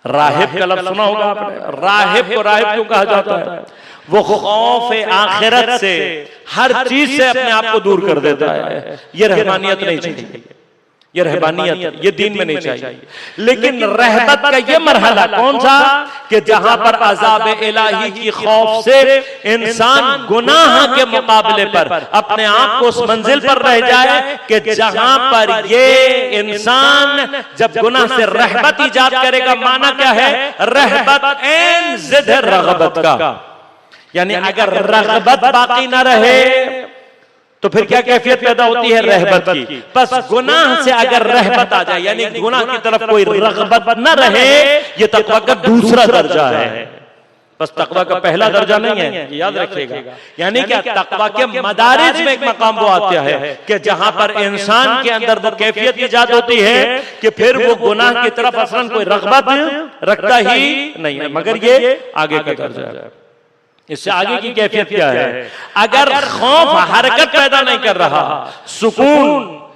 राहिब का लफ्ज़ सुना होगा आपने। राहिब को राहिब क्यों कहा जाता है? वो खौफ आखिरत से, हर चीज से अपने आप को दूर कर देता है। ये रहमानियत नहीं चाहिए, ये रहबानियत, ये दीन में नहीं चाहिए। लेकिन रहबत का ये मरहला कौन सा कि जहां पर अज़ाब इलाही की खौफ से इंसान गुनाह के मुकाबले पर अपने आप को उस मंजिल पर रह जाए कि जहां पर ये इंसान जब गुनाह से रहबत ईजाद करेगा। माना क्या है? रहबत एन जिद है रग़बत का, यानी अगर रग़बत बाकी ना रहे तो फिर क्या कैफियत पैदा होती है? रहबत की। बस गुनाह से अगर रहबत आ जाए, यानी गुनाह की तरफ कोई रग़बत न रहे, ये तक़वा का दूसरा दर्जा है। बस तक़वा का पहला दर्जा नहीं है, याद रखिएगा। यानी क्या? तक़वा के मदारिज में एक मकाम वो आता है कि जहां पर इंसान के अंदर वो कैफियत ईजाद होती है कि फिर वो गुनाह की तरफ असलन कोई रग़बत रखता ही नहीं है। मगर ये आगे का दर्जा है। इससे आगे की कैफियत क्या है? अगर खौफ हरकत पैदा नहीं कर रहा, सुकून,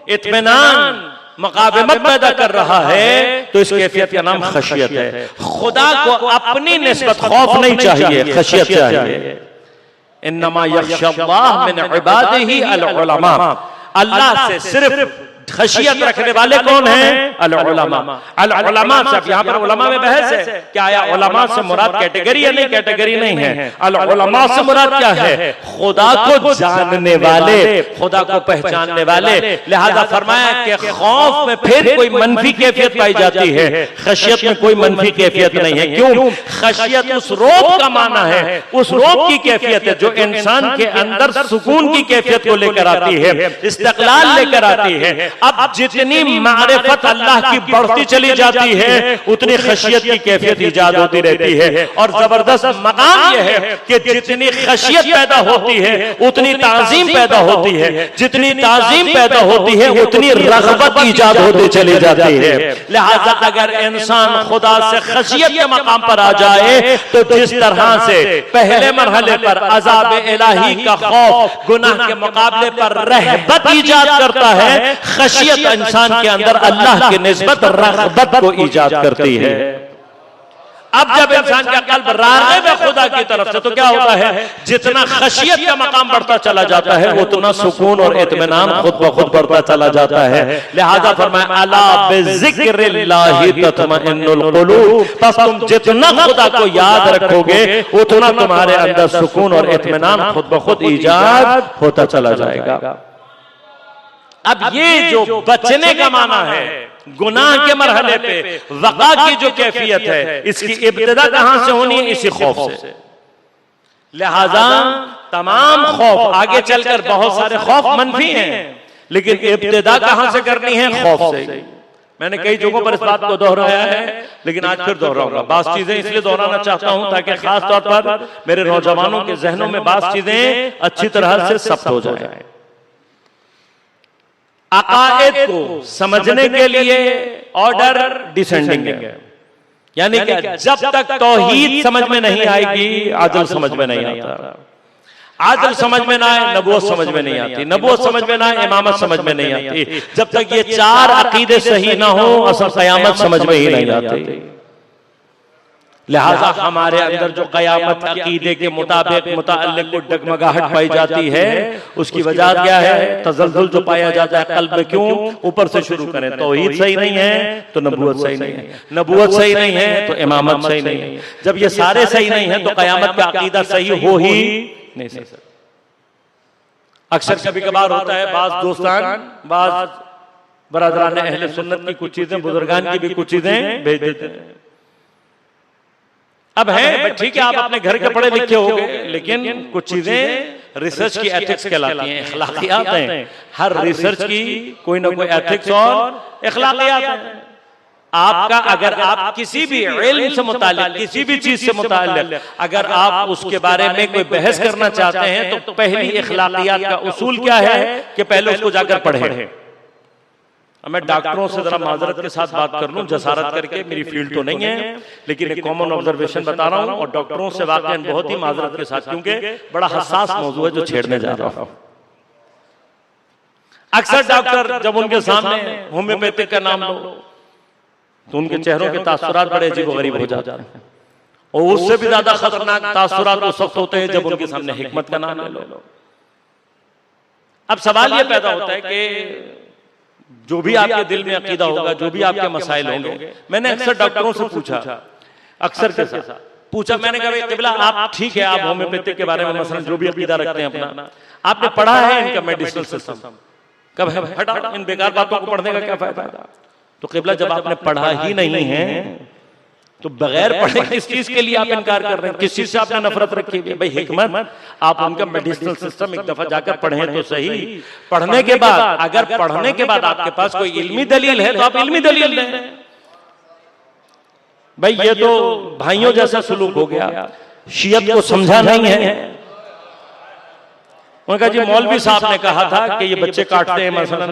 इत्मीनान, मुकाबमत पैदा कर रहा है, तो इस कैफियत का नाम खशियत है। खुदा को अपनी निस्बत खौफ नहीं चाहिए, खशियत चाहिए। इन्नमा यख्शल्लाह मिन इबादिही अल उलमा। अल्लाह से सिर्फ खशियत रखने वाले कौन हैं? अल उलमा। अल उलमा से यहाँ पर उलमा में बहस है क्या आया उलमा से मुराद कैटेगरी या नहीं? कैटेगरी नहीं है। अल उलमा से मुराद क्या है? खुदा को जानने वाले, खुदा को पहचानने वाले। लिहाजा फरमाया कि खौफ में फिर कोई मनफी कैफियत पाई जाती है, खशियत में कोई मनफी कैफियत नहीं है। क्यों? खशियत उस रौब का माना है, उस रौब की कैफियत है जो इंसान के अंदर सुकून की कैफियत को लेकर आती है, इस्तिक़लाल लेकर आती है। अब जितनी मारिफत अल्लाह की बढ़ती चली जाती है उतनी खशियत की कैफियत ईजाद होती रहती है। और जबरदस्त मकाम यह है कि जितनी खशियत पैदा होती है उतनी ताज़ीम पैदा होती है, जितनी ताज़ीम पैदा होती है उतनी रग़बत ईजाद होती चली जाती है। लिहाजा अगर इंसान खुदा से खशियत के मकाम पर आ जाए तो जिस तरह से पहले मरहले पर अज़ाब इलाही का खौफ गुनाह के मुकाबले पर रहबत ईजाद करता है, खशियत इंसान के अंदर अल्लाह की निस्बत रग़बत को ईजाद करती है। अब जब इंसान का कल्ब राग़िब है खुदा की तरफ से, तो क्या होता है, जितना खशियत का मकाम बढ़ता चला जाता है उतना सुकून और इत्मीनान खुद ब खुद बढ़ता चला जाता है। लिहाजा फरमाया अला बिज़िक्रिल्लाहि तत्मइन्नुल क़ुलूब, बस तुम जितना खुदा को याद रखोगे उतना तुम्हारे अंदर सुकून और इत्मीनान खुद ब खुद ईजाद होता चला जाएगा। अब ये जो बचने का माना है गुनाह के मरहले पे वक़ा की जो कैफियत है, इसकी इब्तिदा कहां से होनी है, इसी खौफ से। लिहाजा तमाम खौफ आगे चलकर बहुत सारे खौफ मनफी हैं, लेकिन इब्तिदा कहां से करनी है, खौफ से। मैंने कई जगहों पर इस बात को दोहराया है, लेकिन आज फिर दोहराऊंगा। बात चीजें इसलिए दोहराना चाहता हूं ताकि खास तौर पर मेरे नौजवानों के जहनों में बात चीजें अच्छी तरह से सब्त हो जाए। अकायद को समझने के लिए ऑर्डर डिसेंडिंग है, यानी कि जब तक तौहीद समझ में नहीं आएगी आदल समझ में नहीं आता, आदल समझ में ना आए नबूवत समझ में नहीं आती, नबूवत समझ में ना आए इमामत समझ में नहीं आती। जब तक ये चार अकीदे सही ना हो असल क़यामत समझ में ही नहीं आती। लिहाजा हमारे अंदर जो क़यामत अकीदे के मुताबिक मुताल्लिक़ को डगमगाहट पाई जाती है, उसकी वजह क्या है, तज़ल्ज़ुल जो पाया जाता है कल्ब में। क्यों? ऊपर से शुरू करें, तौहीद सही नहीं है तो नबूवत सही नहीं है, नबूवत सही नहीं है तो इमामत सही नहीं है। जब ये सारे सही नहीं है तो क़यामत का अकीदा सही हो ही नहीं सकता। अक्सर कभी कभार होता है, बाज़ दोस्तान बाज़ बरादरान अहले सुन्नत की कुछ चीजें, बुजुर्गान की भी कुछ चीजें भेज देते हैं। अब है ठीक है, आप अपने घर के पढ़े लिखे होंगे, लेकिन कुछ चीजें रिसर्च की एथिक्स कहलाती हैं, अखलाकियात हैं। हर रिसर्च की कोई ना कोई एथिक्स और अखलाकियात हैं। आपका अगर आप किसी भी इल्म से मुताल्लिक, किसी भी चीज से मुताल्लिक अगर आप उसके बारे में कोई बहस करना चाहते हैं तो पहली अखलाकियात का उसूल क्या है कि पहले उसको जाकर पढ़ें। मैं डॉक्टरों से जरा माजरत के साथ बात कर लूं, जसारत करके, मेरी फील्ड तो नहीं है, लेकिन एक कॉमन ऑब्जर्वेशन बता रहा हूं और डॉक्टरों से वाकई बहुत ही माजरत के साथ, क्योंकि बड़ा हसास मौजू है जो छेड़ने जा रहा हूं। अक्सर डॉक्टर जब उनके सामने होम्योपैथिक का नाम लो तो उनके चेहरों के तासुरात बड़े अजीब-ओ-गरीब हो जाते हैं, और उससे भी ज्यादा खतरनाक तासुरात उस वक्त होते हैं जब उनके सामने हिकमत का नाम ले लो। अब सवाल यह पैदा होता है कि जो भी आपके दिल में अकीदा होगा, जो भी आपके मसाइल होंगे, मैंने अक्सर डॉक्टरों से पूछा, अक्सर के साथ पूछा, मैंने कहा क़िबला आप ठीक है, आप होम्योपैथिक के बारे में मसलन जो भी अकीदा रखते हैं अपना, आपने पढ़ा है इनका मेडिसिनल सिस्टम, कब है हटा इन बेकार बातों को पढ़ने का क्या फायदा। तो क़िबला जब आपने पढ़ा ही नहीं है तो बगैर पढ़े किस चीज के लिए आप इनकार कर रहे हैं, किस चीज से आपने नफरत रखी है। भाई हिकमत, आप उनका मेडिसिनल सिस्टम एक दफा जाकर पढ़ें तो सही। पढ़ने के बाद अगर पढ़ने के बाद आपके पास कोई इल्मी दलील है तो आप इल्मी दलील दें। भाई ये तो भाइयों जैसा सलूक हो गया, शियत को समझा नहीं है। उन्होंने कहा जी मौलवी साहब ने कहा था कि ये बच्चे काटते हैं, मसलन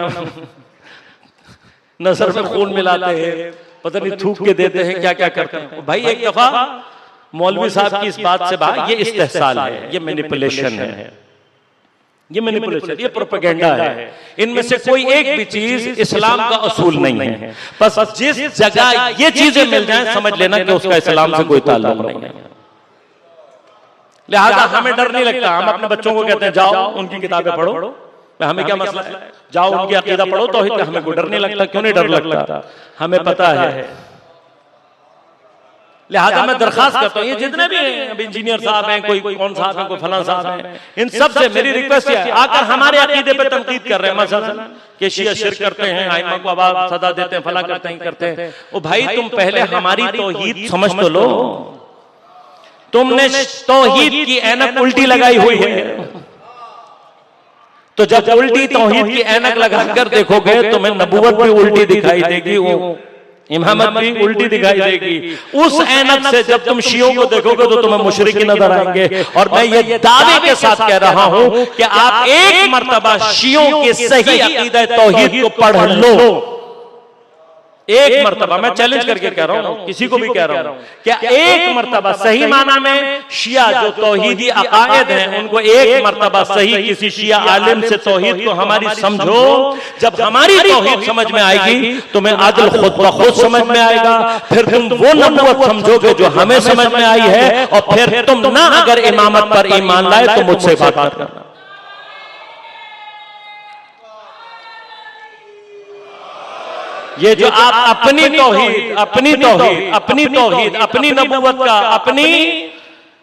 नजर में खून मिलाते हैं, पता नहीं थूक के देते हैं, क्या क्या करते हैं। भाई एक दफा मौलवी साहब की इस बात से बात, ये इस्तेहसाल है, ये मैनिपुलेशन है, ये मैनिपुलेशन, ये प्रोपेगेंडा है। इनमें से कोई एक भी चीज इस्लाम का असूल नहीं है। बस जिस जगह ये चीजें मिल जाएं समझ लेना कि उसका इस्लाम से कोई ताल्लुक नहीं है। लिहाजा हमें डर नहीं लगता, हम अपने बच्चों को कहते हैं जाओ उनकी किताबें पढ़ो, हमें क्या मसला है, जाओ उनकी अकीदा पढ़ो, तो हमें कोई डर नहीं लगता। क्यों नहीं डर लगता, हमें पता है। लिहाजा मैं दरखास्त करता हूँ, ये जितने भी हैं, अब इंजीनियर साहब हैं, कोई कौन साहब हैं, कोई फलां साहब हैं, इन सब से मेरी रिक्वेस्ट है, आकर हमारे अकीदे पे तनकीद कर रहे हैं, मसलन कि शिया शिर्क करते हैं, आइमा को आवाज सदा देते हैं, फला करते हैं। ओ भाई तुम पहले हमारी तौहीद समझ तो लो। तुमने तौहीद की ऐनक उल्टी लगाई हुई है, तो जब उल्टी तौहीद की ऐनक लगाकर देखोगे तुम्हें नबूवत भी उल्टी दिखाई देगी, वो इमामत भी उल्टी दिखाई देगी। उस ऐनक से जब तुम शियों को देखोगे तो तुम्हें मुशरिक नजर आएंगे। और मैं ये दावे के साथ कह रहा हूं कि आप एक मर्तबा शियों के सही अकीदा तौहीद को पढ़ लो, एक मर्तबा, मैं चैलेंज करके कह रहा हूं, किसी को भी कह रहा हूं, क्या एक मर्तबा सही माना में शिया जो तौहीदी अकायद हैं उनको एक मर्तबा सही किसी शिया आलिम से तौहीद को हमारी समझो। जब हमारी तौहीद समझ में आएगी तुम्हें आदिल खुद ब खुद समझ में आएगा, फिर तुम वो नबूवत समझोगे जो हमें समझ में आई है, और फिर तुम ना अगर इमामत पर ईमान लाए तो मुझसे बात करना। ये जो आप अपनी तौहीद अपनी नबूवत का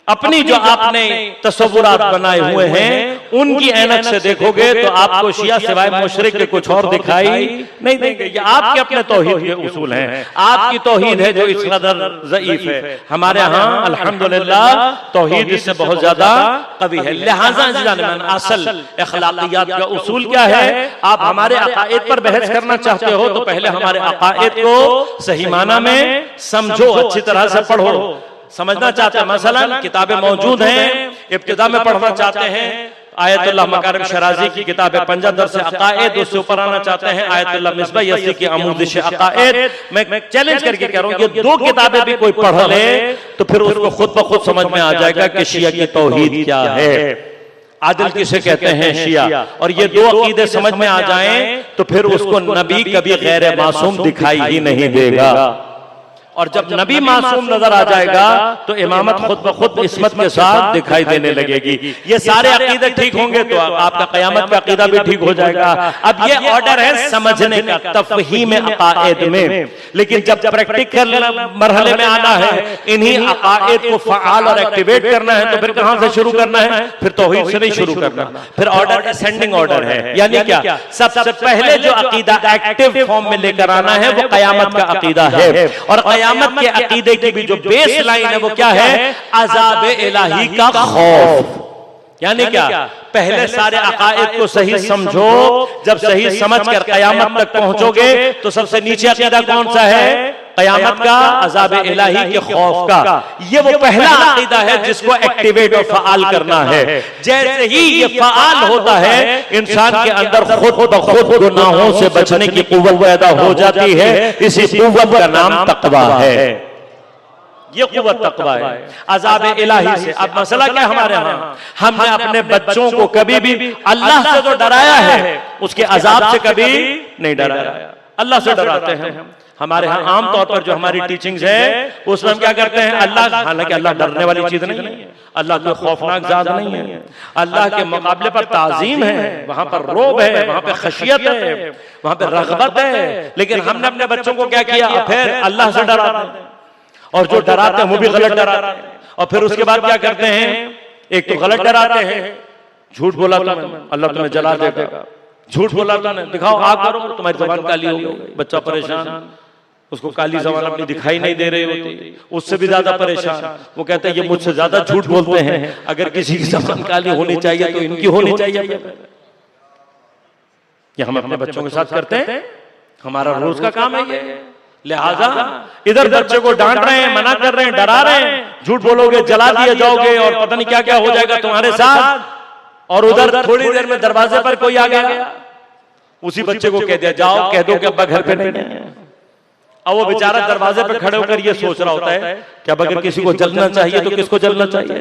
अपनी जो आपने तस्वुरात बनाए हुए हैं उनकी ऐनक से देखोगे तो आपको शिया सिवाय मुशरिक के कुछ और दिखाई नहीं देंगे। ये आपके अपने तौहीद के उसूल हैं, आपकी तौहीद है जो इस कदर ज़ईफ है। हमारे यहाँ अल्हम्दुलिल्लाह तौहीद इससे बहुत ज्यादा कवी है। लिहाजा असल अखलाकियात का उसूल क्या है? आप हमारे अकायद पर बहस करना चाहते हो तो पहले हमारे अकायद को सही माना में समझो, अच्छी तरह से पढ़ो। समझना चाहते हैं, मसलन किताबें मौजूद हैं, इब्तिदा में पढ़ना चाहते हैं आयतुल्लाह मकारिम शराजी की किताब है पंजा दर्स अकायद, उससे ऊपर आना चाहते हैं आयतुल्लाह मिसबाह यसी की आमूदिश अकायद। मैं चैलेंज करके कह रहा हूं कि दो किताबें भी कोई पढ़ ले तो फिर उसको खुद ब खुद समझ में आ जाएगा कि शिया की तौहीद क्या है, आदिल किसे कहते हैं शिया। और ये दो अकीदे समझ में आ जाएं तो फिर उसको नबी कभी गैर मासूम दिखाई ही नहीं देगा। और जब नबी मासूम नजर आ जाएगा तो इमामत खुद ब खुद इस्मत के साथ दिखाई देने लगेगी। ये सारे अकीदे ठीक होंगे तो आपका क़यामत का अकीदा भी ठीक हो जाएगा। अब ये ऑर्डर है समझने का, तफ़हीम अक़ाइद में। लेकिन जब प्रैक्टिकल मरहले में आना है, इन्हीं अक़ाइद को फ़आल और एक्टिवेट करना है तो फिर कहां से शुरू करना है? फिर तौहीद से नहीं शुरू करना। फिर ऑर्डर असेंडिंग ऑर्डर है, यानी क्या? सबसे पहले जो अकीदा एक्टिव फॉर्म में लेकर आना है वो क़यामत का अकीदा है। और क़यामत के अकीदे की भी जो बेस लाइन है वो क्या है? अज़ाब इलाही का खौफ। यानी क्या? पहले सारे अकायद को सही समझो, जब सही समझकर क़यामत तक पहुंचोगे तो सबसे नीचे अकीदा कौन सा है? क़यामत का, अज़ाब इलाही के खौफ का। ये वो पहला अकीदा है जिसको एक्टिवेट और फ़आल करना है। जैसे ही ये फ़आल होता है इंसान के अंदर खुद ब खुद गुनाहों से बचने की कुव्वत पैदा हो जाती है। इसी कुव्वत का नाम तक़वा है। ये कुव्वत तक़वा है अज़ाब इलाही से। अब मसला क्या हमारे यहाँ? हमने अपने बच्चों को कभी भी अल्लाह से तो डराया है, उसके अज़ाब से कभी नहीं डराया। अल्लाह से डराते हैं हमारे यहाँ आमतौर पर जो हमारी टीचिंग्स है उसमें हम क्या करते हैं? अल्लाह, हालांकि अल्लाह डरने वाली चीज नहीं है, अल्लाह कोई खौफनाक ज़ात नहीं है। अल्लाह के मुकाबले पर ताज़ीम है, वहां पर रोब है, वहां पर खशियत है, वहां पर रग़बत है। लेकिन हमने अपने बच्चों को क्या किया? फिर अल्लाह से डराते हैं, और जो डराते हैं वो भी गलत डराते हैं। और फिर उसके बाद क्या करते हैं? एक तो गलत डराते हैं, झूठ बोला तुमने अल्लाह तुम्हें जला देगा, झूठ बोला तुमने दिखाओ आग करो तुम्हारी ज़बान काली हो गई, बच्चा परेशान, उसको काली ज़बान अपनी दिखाई नहीं दे रही होती, उससे भी ज्यादा परेशान। वो कहते हैं ये मुझसे ज्यादा झूठ बोलते हैं, अगर किसी की ज़बान काली होनी चाहिए तो इनकी होनी चाहिए। ये हम अपने बच्चों के साथ करते हैं, हमारा रोज का काम है ये। लिहाजा इधर बच्चे को डांट रहे हैं, मना कर रहे हैं, डरा रहे हैं, झूठ बोलोगे जला दिए जाओगे और पता नहीं क्या क्या हो जाएगा तुम्हारे साथ। और उधर थोड़ी देर में दरवाजे पर कोई आ गया, उसी बच्चे को कह दिया जाओ कह दो कि अब्बा घर पे नहीं है। अब वो बेचारा दरवाजे पर खड़े होकर ये सोच रहा होता है कि अब अगर किसी को जलना चाहिए तो किसको जलना चाहिए?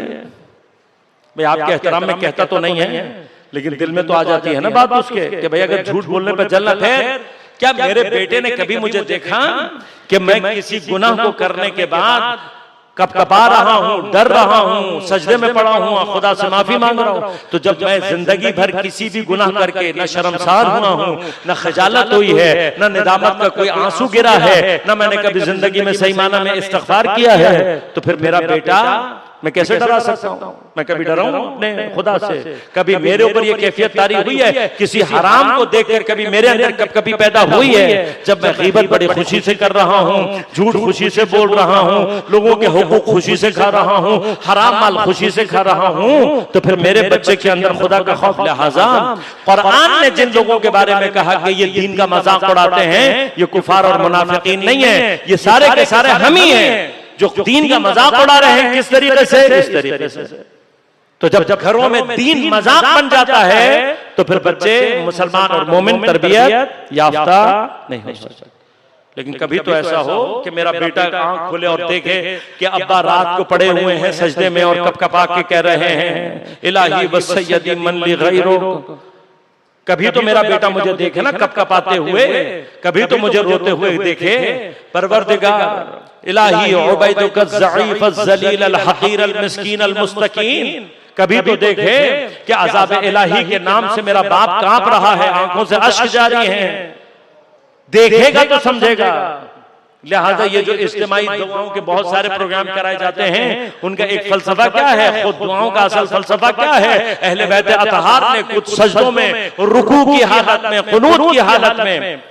भाई आपके एहतराम में कहता तो नहीं है, लेकिन दिल में तो आ जाती है ना बात उसके कि भाई अगर झूठ बोलने पर जलना। फिर क्या मेरे बेटे ने कभी मुझे देखा कि मैं किसी गुनाह को करने के बाद कपकपा रहा हूं, डर रहा हूं, सजदे में पड़ा हूं, खुदा से माफी मांग रहा हूं? तो जब मैं जिंदगी भर किसी भी गुनाह करके न शर्मसार हुआ हूं, न खजालत हुई है, न निदामत का कोई आंसू गिरा है, न मैंने कभी जिंदगी में सही माना में इस्तिग़फ़ार किया है, तो फिर मेरा बेटा मैं कैसे डरा सकता हूं? मैं कभी डरा हूं अपने खुदा से? कभी मेरे ऊपर ये कैफियत तारी हुई है? किसी हराम को देखकर कभी मेरे अंदर कभी पैदा हुई है? जब मैं गीबत बड़ी खुशी से कर रहा हूं, झूठ खुशी से बोल रहा हूं, लोगों के हुकूक खुशी से खा रहा हूं, हराम माल खुशी से खा रहा हूं, तो फिर मेरे बच्चे के अंदर खुदा का खौफ। लिहाजा कुरान ने जिन लोगों के बारे में कहा कि ये दीन का मजाक उड़ाते हैं, ये कुफार और मुनाफिकीन नहीं है, ये सारे के सारे हम ही हैं जो दीन का मजाक उड़ा रहे हैं। किस तरीके से? इस तरीके से। तो जब घरों में दीन मजाक बन जाता है तो फिर बच्चे मुसलमान और मोमिन तरबियत याफ्ता नहीं हो सकते। लेकिन कभी तो ऐसा हो कि मेरा बेटा आंख खोले और देखे कि अब्बा रात को पड़े हुए हैं सजदे में और कपकपा के कह रहे हैं इलाही व सय्यदी मन ली गैरो। कभी तो मेरा बेटा मुझे देखे ना कपकपाते हुए, कभी तो मुझे रोते हुए देखे। परवरदिगार इलाही उबैदुक ज़ईफ़ ज़लील अल हक़ीर अल मिस्कीन अल मुस्तकीन, कभी तो देखे कि अज़ाब इलाही के नाम से मेरा बाप कांप रहा है, आंखों से अश्क जारी हैं। देखेगा तो समझेगा। लिहाजा ये जो इज्तिमाई दुआओं के बहुत सारे प्रोग्राम कराए जाते हैं, उनका एक फलसफा क्या है, खुद दुआओं का असल फलसफा क्या है। अहले बैत अतहार ने कुछ सजदों में, रुकू की हालत में, कुनूत की हालत में,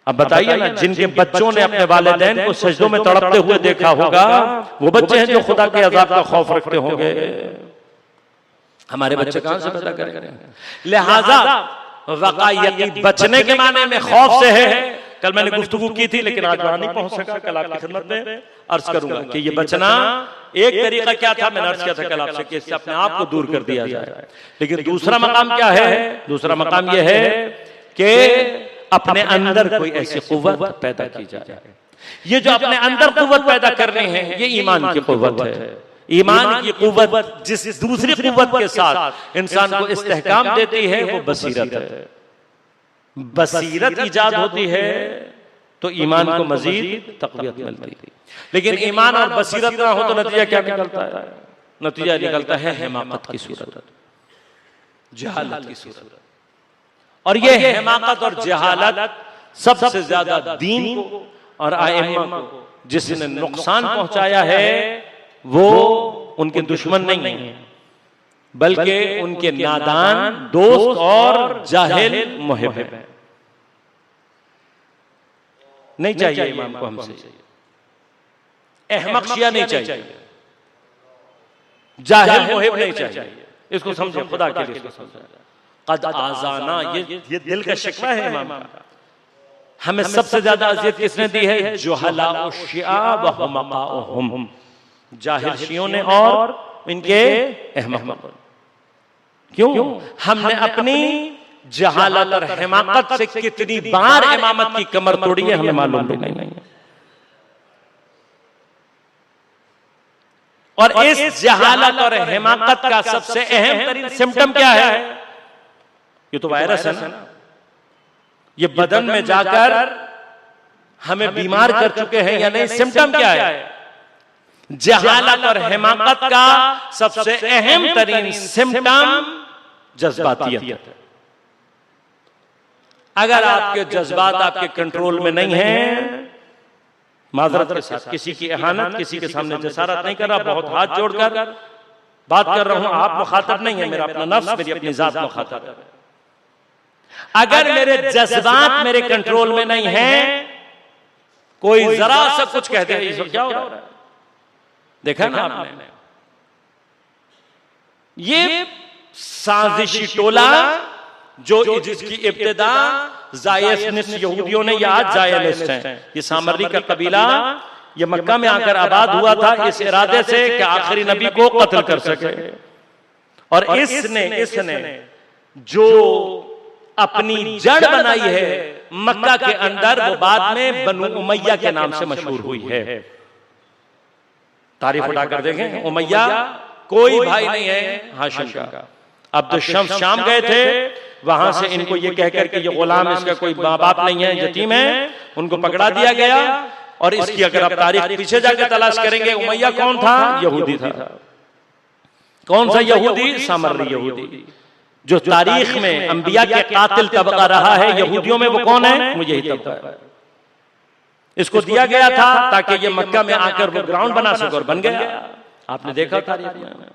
अब बताइए ना, जिनके बच्चों ने अपने वालिदैन को सजदों में तड़पते हुए देखा होगा, वो बच्चे हैं जो खुदा के अजाब का खौफ रखते होंगे। हमारे बच्चे कहां से पैदा करेंगे। लिहाजा वक़ायती बचने के माने में खौफ से है। कल मैंने गुफ्तगू की थी लेकिन आज वहां नहीं पहुंच सका। कल आपकी खिदमत में अर्ज करूंगा कि ये बचना एक तरीका क्या था, मैंने अर्ज किया था कल आपसे कि इससे अपने आप को दूर कर दिया जाए। लेकिन दूसरा मकाम क्या है, दूसरा मकाम यह है कि अपने अंदर कोई ऐसी कुव्वत पैदा की जाए। ये जो अपने अंदर कुव्वत पैदा करनी है, ये ईमान की कुव्वत है। ईमान की कुव्वत जिस दूसरी कुव्वत के साथ इंसान को इस्तेहकाम देती है, वो बसीरत है। बसीरत इजाद होती है तो ईमान को मजीद तक़वियत मिलती है। लेकिन ईमान और बसीरत ना हो तो नतीजा क्या निकलता है, नतीजा निकलता है हिमाकत की सूरत, जहालत की सूरत। और ये हिमाकत और जहालत सबसे ज्यादा दीन को और आइम्मा को जिसने नुकसान पहुंचाया है, वो उनके दुश्मन नहीं है, बल्कि उनके नादान दोस्त और जाहिल मुहिब है। नहीं चाहिए इमाम को हमसे अहमक शिया नहीं चाहिए, जाहिल मुहिब नहीं चाहिए। इसको समझे, खुदा के लिए इसको समझे। कद आजाना, ये दिल का शिकवा है इमाम का। हमें सबसे ज्यादा अज़ियत किसने दी है, जुहला शिया व हुमकाहुम, जाहिल शियों ने और इनके अहमक। क्यों? हमने अपनी जहालत और हिमाकत से कितनी बार इमामत की कमर तोड़ी है, हमें मालूम भी नहीं है। और इस जहालत और हिमाकत का सबसे अहम तरीन सिम्टम क्या है, ये तो वायरस है ना। ये बदन में जाकर हमें बीमार कर चुके हैं या नहीं। सिम्टम क्या है, जहालत और हिमाकत का सबसे अहम तरीन सिम्टम जज्बातियत है। अगर आपके जज्बात आपके कंट्रोल में नहीं है, माजरत के साथ किसी की एहानत, किसी के सामने जसारत नहीं कर रहा, बहुत हाथ जोड़कर बात कर रहा हूं, आप मुखातब नहीं है, मेरा अपना नफ्स, मेरी अपनी जात मुखातब है। अगर मेरे जज्बात मेरे कंट्रोल में नहीं है, कोई जरा सा कुछ कहते हैं, इसको क्या हो रहा है, देखा ना आपने, ये साजिशी टोला जो जिसकी इब्तिदा ज़ायनिस्ट यहूदियों ने, या आज ज़ायनिस्ट हैं, ये सामरी का कबीला, ये मक्का में आकर आबाद हुआ था इस इरादे से कि आखिरी नबी को कत्ल कर सके। और इसने जो अपनी जड़ बनाई है मक्का के अंदर, वो बाद में बनु उमैया के नाम से मशहूर हुई है। तारीफ उठाकर देखें, उमैया कोई भाई नहीं है हाशिम का। अब तो शाम गए थे, वहां से इनको ये कहकर कि ये गुलाम, इसका कोई माँ बाप नहीं है, यतीम है, उनको पकड़ा दिया गया। और इसकी अगर आप तारीख पीछे जाकर तलाश करेंगे, उमैया कौन था, यहूदी था। कौन सा यहूदी, सामरी यहूदी, जो तारीख में अंबिया के कातिल तबका रहा है यहूदियों में, वो कौन है, वो यही तबका है। इसको दिया गया था ताकि ये मक्का में आकर वो ग्राउंड बना सके, और बन गया। आपने देखा तारीख में।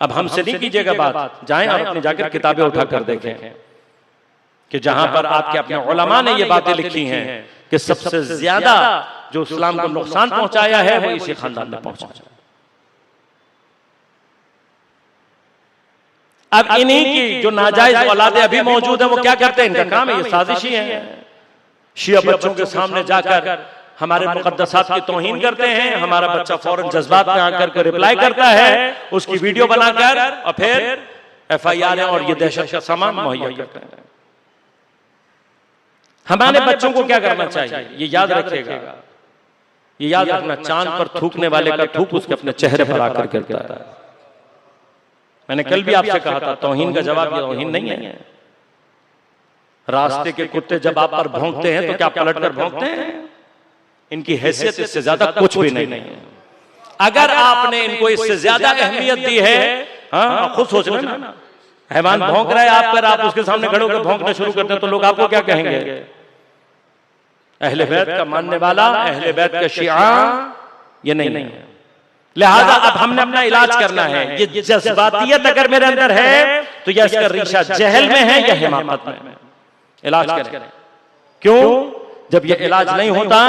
अब हमसे नहीं कीजिएगा बात, जाएं और अपनी जाकर किताबें उठाकर देखें कि जहां पर आपके अपने उलमा ने ये बातें लिखी हैं कि सबसे ज्यादा जो इस्लाम को नुकसान पहुंचाया है, वो इसी खानदान ने पहुंचाया। अब इन्हीं की जो नाजायज औलादे अभी मौजूद है, वो क्या करते हैं, इनका काम है, ये साजिशी है। शिया बच्चों के सामने जाकर हमारे मुकद्दसात की तौहीन करते हैं। हमारा बच्चा फौरन जज्बात में आकर के रिप्लाई करता है, उसकी वीडियो बनाकर, और फिर FIR और ये दहशत का सामान मुहैया करते हैं। हमारे बच्चों को क्या करना चाहिए ये याद रखिएगा, ये याद रखना, चांद पर थूकने वाले का थूक उसके अपने चेहरे पर आकर गिरता है। मैंने कल भी आपसे कहा था, तौहीन का जवाब ये तौहीन नहीं है। रास्ते के कुत्ते जब आप पर भौंकते हैं तो क्या पलट कर भौंकते हैं? इनकी हैसियत इससे ज्यादा कुछ भी नहीं है। अगर आपने इनको इससे ज्यादा अहमियत दी है, हाँ खुद सोच लेना ना, हैवान भौंक रहा है आप पर, आप उसके सामने खड़े होकर भौंकना शुरू करते हैं तो लोग आपको क्या कहेंगे? अहले बैत का मानने वाला, अहले बैत का शिया ये नहीं है। लिहाजा अब हमने अपना इलाज करना है। ये जज्बातियत अगर मेरे अंदर है तो यह इसका रीशा जहल में है या हिमाकत में। इलाज करें। क्यों? जब ये इलाज नहीं होता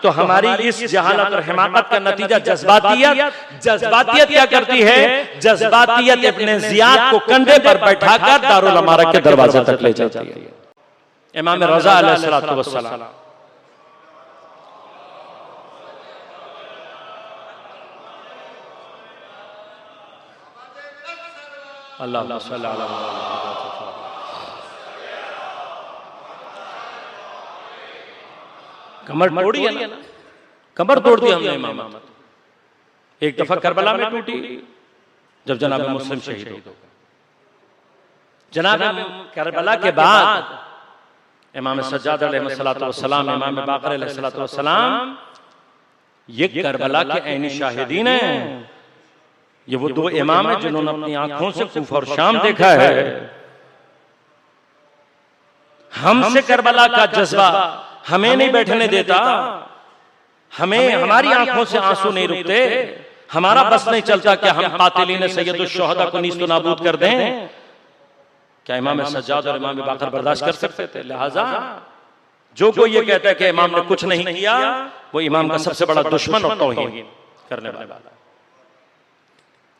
तो हमारी इस जहालत और हिमाकत का नतीजा जज्बातियत क्या करती है? जज्बातियत अपने जियाद को कंधे पर बैठाकर दारुल अमारा के दरवाजे तक ले जाती है। इमाम रज़ा अलैहिस्सलातु वस्सलाम अल्लाह कमर तोड़ी है ना, कमर तोड़ दी हमने इमामत। एक दफा करबला में टूटी जब जनाब मुस्लिम शहीद हो गए। जनाब करबला के बाद इमाम सज्जाद अलैहिस्सलातु वस्सलाम, इमाम बाक़र अलैहिस्सलातु वस्सलाम ये करबला के ऐनी शाहिदीन हैं। ये वो दो इमाम हैं जिन्होंने अपनी आंखों से कूफा और शाम देखा है। हमसे करबला का जज्बा हमें नहीं बैठने देता, हमें हमारी आंखों से आंसू नहीं रुकते, हमारा बस नहीं चलता कि हम कातिलीन सैयदुश शुहदा को नीस्त नाबूद कर दें। क्या इमाम सज्जाद और इमाम बाक़र बर्दाश्त कर सकते थे? लिहाजा जो कोई ये कहता है कि इमाम ने कुछ नहीं किया, वो इमाम का सबसे बड़ा दुश्मन और तौहीन करने वाला।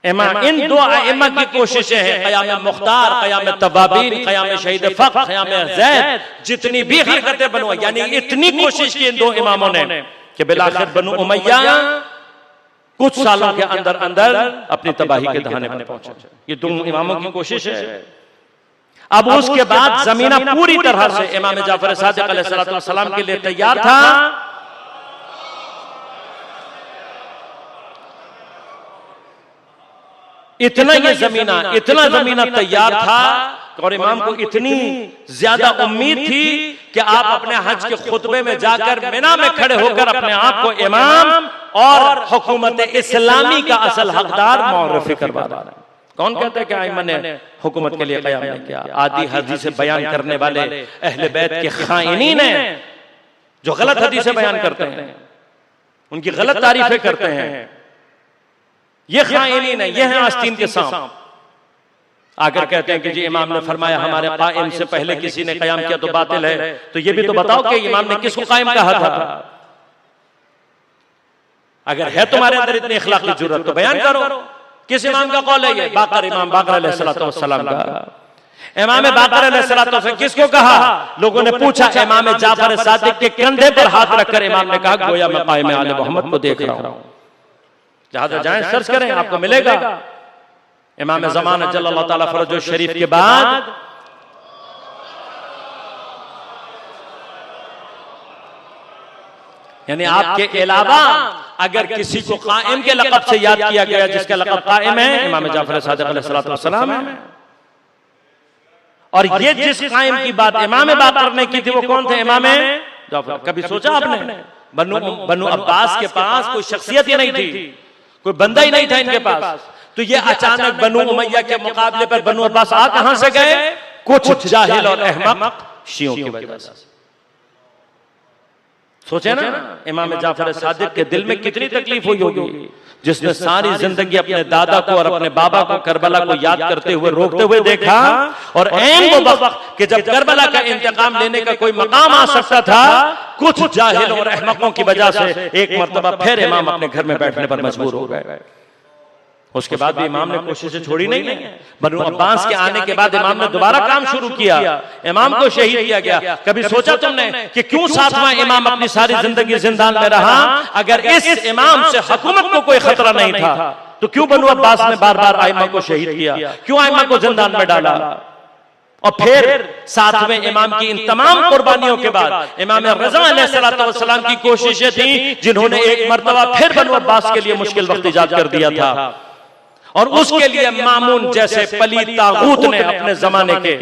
इन दो इमाम की कोशिशें हैं, क़याम मुख्तार, क़याम तवाबीन, क़याम शहीद फ़ख्र, क़याम ज़ैद, जितनी भी हरकतें बनवाई, यानी इतनी कोशिश की इन दो इमामों ने कि बिलाखिर बनु उमय्या कुछ सालों के अंदर अंदर अपनी तबाही के दहाने पर पहुंचे। ये दो इमामों की कोशिश है। अब उसके बाद ज़मीना पूरी तरह से इमाम जाफर सादिक अलैहिस्सलातु वस्सलाम के लिए तैयार था। इतना जमीना तैयार था और इमाम को इतनी ज्यादा उम्मीद थी कि आप अपने हज के खुतबे में जाकर मिना में खड़े होकर अपने आप को इमाम और हुकूमत इस्लामी का असल हकदार मुअर्रफ़ी करवा रहे हैं। कौन कहता है कि आइम्मा ने हुकूमत के लिए क़याम नहीं किया? आदि हदीसें बयान करने वाले अहले बैत के खाइनीन हैं जो गलत हदीसें बयान करते हैं, उनकी गलत तारीफें करते हैं। ये खाइनीन है, ये हैं आस्तीन के सांप। आकर कहते हैं कि जी इमाम ने फरमाया हमारे कायम से पहले किसी ने कयाम किया तो बातिल है। तो ये भी तो बताओ कि इमाम ने किसको कायम कहा था? अगर है तुम्हारे अंदर इतनी इखलाक की जरूरत तो बयान करो। किस इमाम का कौल है ये? बाक़र, इमाम बाक़र अलैहिस्सलातु वस्सलाम का। इमाम बाक़र अलैहिस्सलातु वस्सलाम किसको कहा? लोगों ने पूछा। इमाम जाफर सादिक के कंधे पर हाथ रखकर इमाम ने कहा गोया मैं कायम आले मोहम्मद को देख रहा हूं। जहां जाएं सर्च करें आपको मिलेगा। इमाम ज़मान जल्लल्लाहु ताला फरजो शरीफ के बाद यानी आपके अलावा अगर किसी को कायम के लक़ब से याद किया गया, जिसका लक़ब कायम है, इमाम जाफर सादिक अलैहिस्सलातु वस्सलाम है। और ये जिस कायम की बात इमाम बाक़र ने की थी वो कौन थे? इमाम जाफर। कभी सोचा आपने बनु अब्बास के पास कोई शख्सियत ही नहीं थी, कोई बंदा ही नहीं था इनके पास, तो ये अचानक बनु उमय्या के मुकाबले पर बनु अब्बास आ कहां से गए? कुछ जाहिल और अहमक शियों की वजह से। सोचे ना इमाम जाफर सादिक के दिल में कितनी तकलीफ हुई होगी, जिसने सारी जिंदगी अपने दादा को और अपने बाबा को करबला को याद करते हुए रोकते हुए देखा, और ऐन वो वक्त कि जब करबला का इंतकाम लेने का कोई मकाम आ सकता था, कुछ जाहिल और अहमकों की वजह से एक मर्तबा फिर इमाम अपने घर में बैठने पर मजबूर हो गए। उसके बाद भी इमाम ने कोशिशें छोड़ी नहीं। बनु अब्बास के आने के बाद इमाम ने दोबारा काम शुरू किया, इमाम को शहीद किया गया। कभी सोचा तुमने कि क्यों सातवां इमाम अपनी सारी जिंदगी जिंदान में रहा? अगर इस इमाम से हुकूमत को कोई खतरा नहीं था तो क्यों बनु अब्बास ने बार बार आइमा को शहीद किया, क्यों आइमा को जिंदान में डाला? और फिर सातवें इमाम की इन तमाम कुर्बानियों के बाद इमाम रज़ा अलैहिस्सलाम की कोशिशें थी, जिन्होंने एक मर्तबा फिर बनु अब्बास के लिए मुश्किल वक्त ईजाद कर दिया था, और उसके लिए मामून जैसे पलीद तागूत ने अपने जमाने के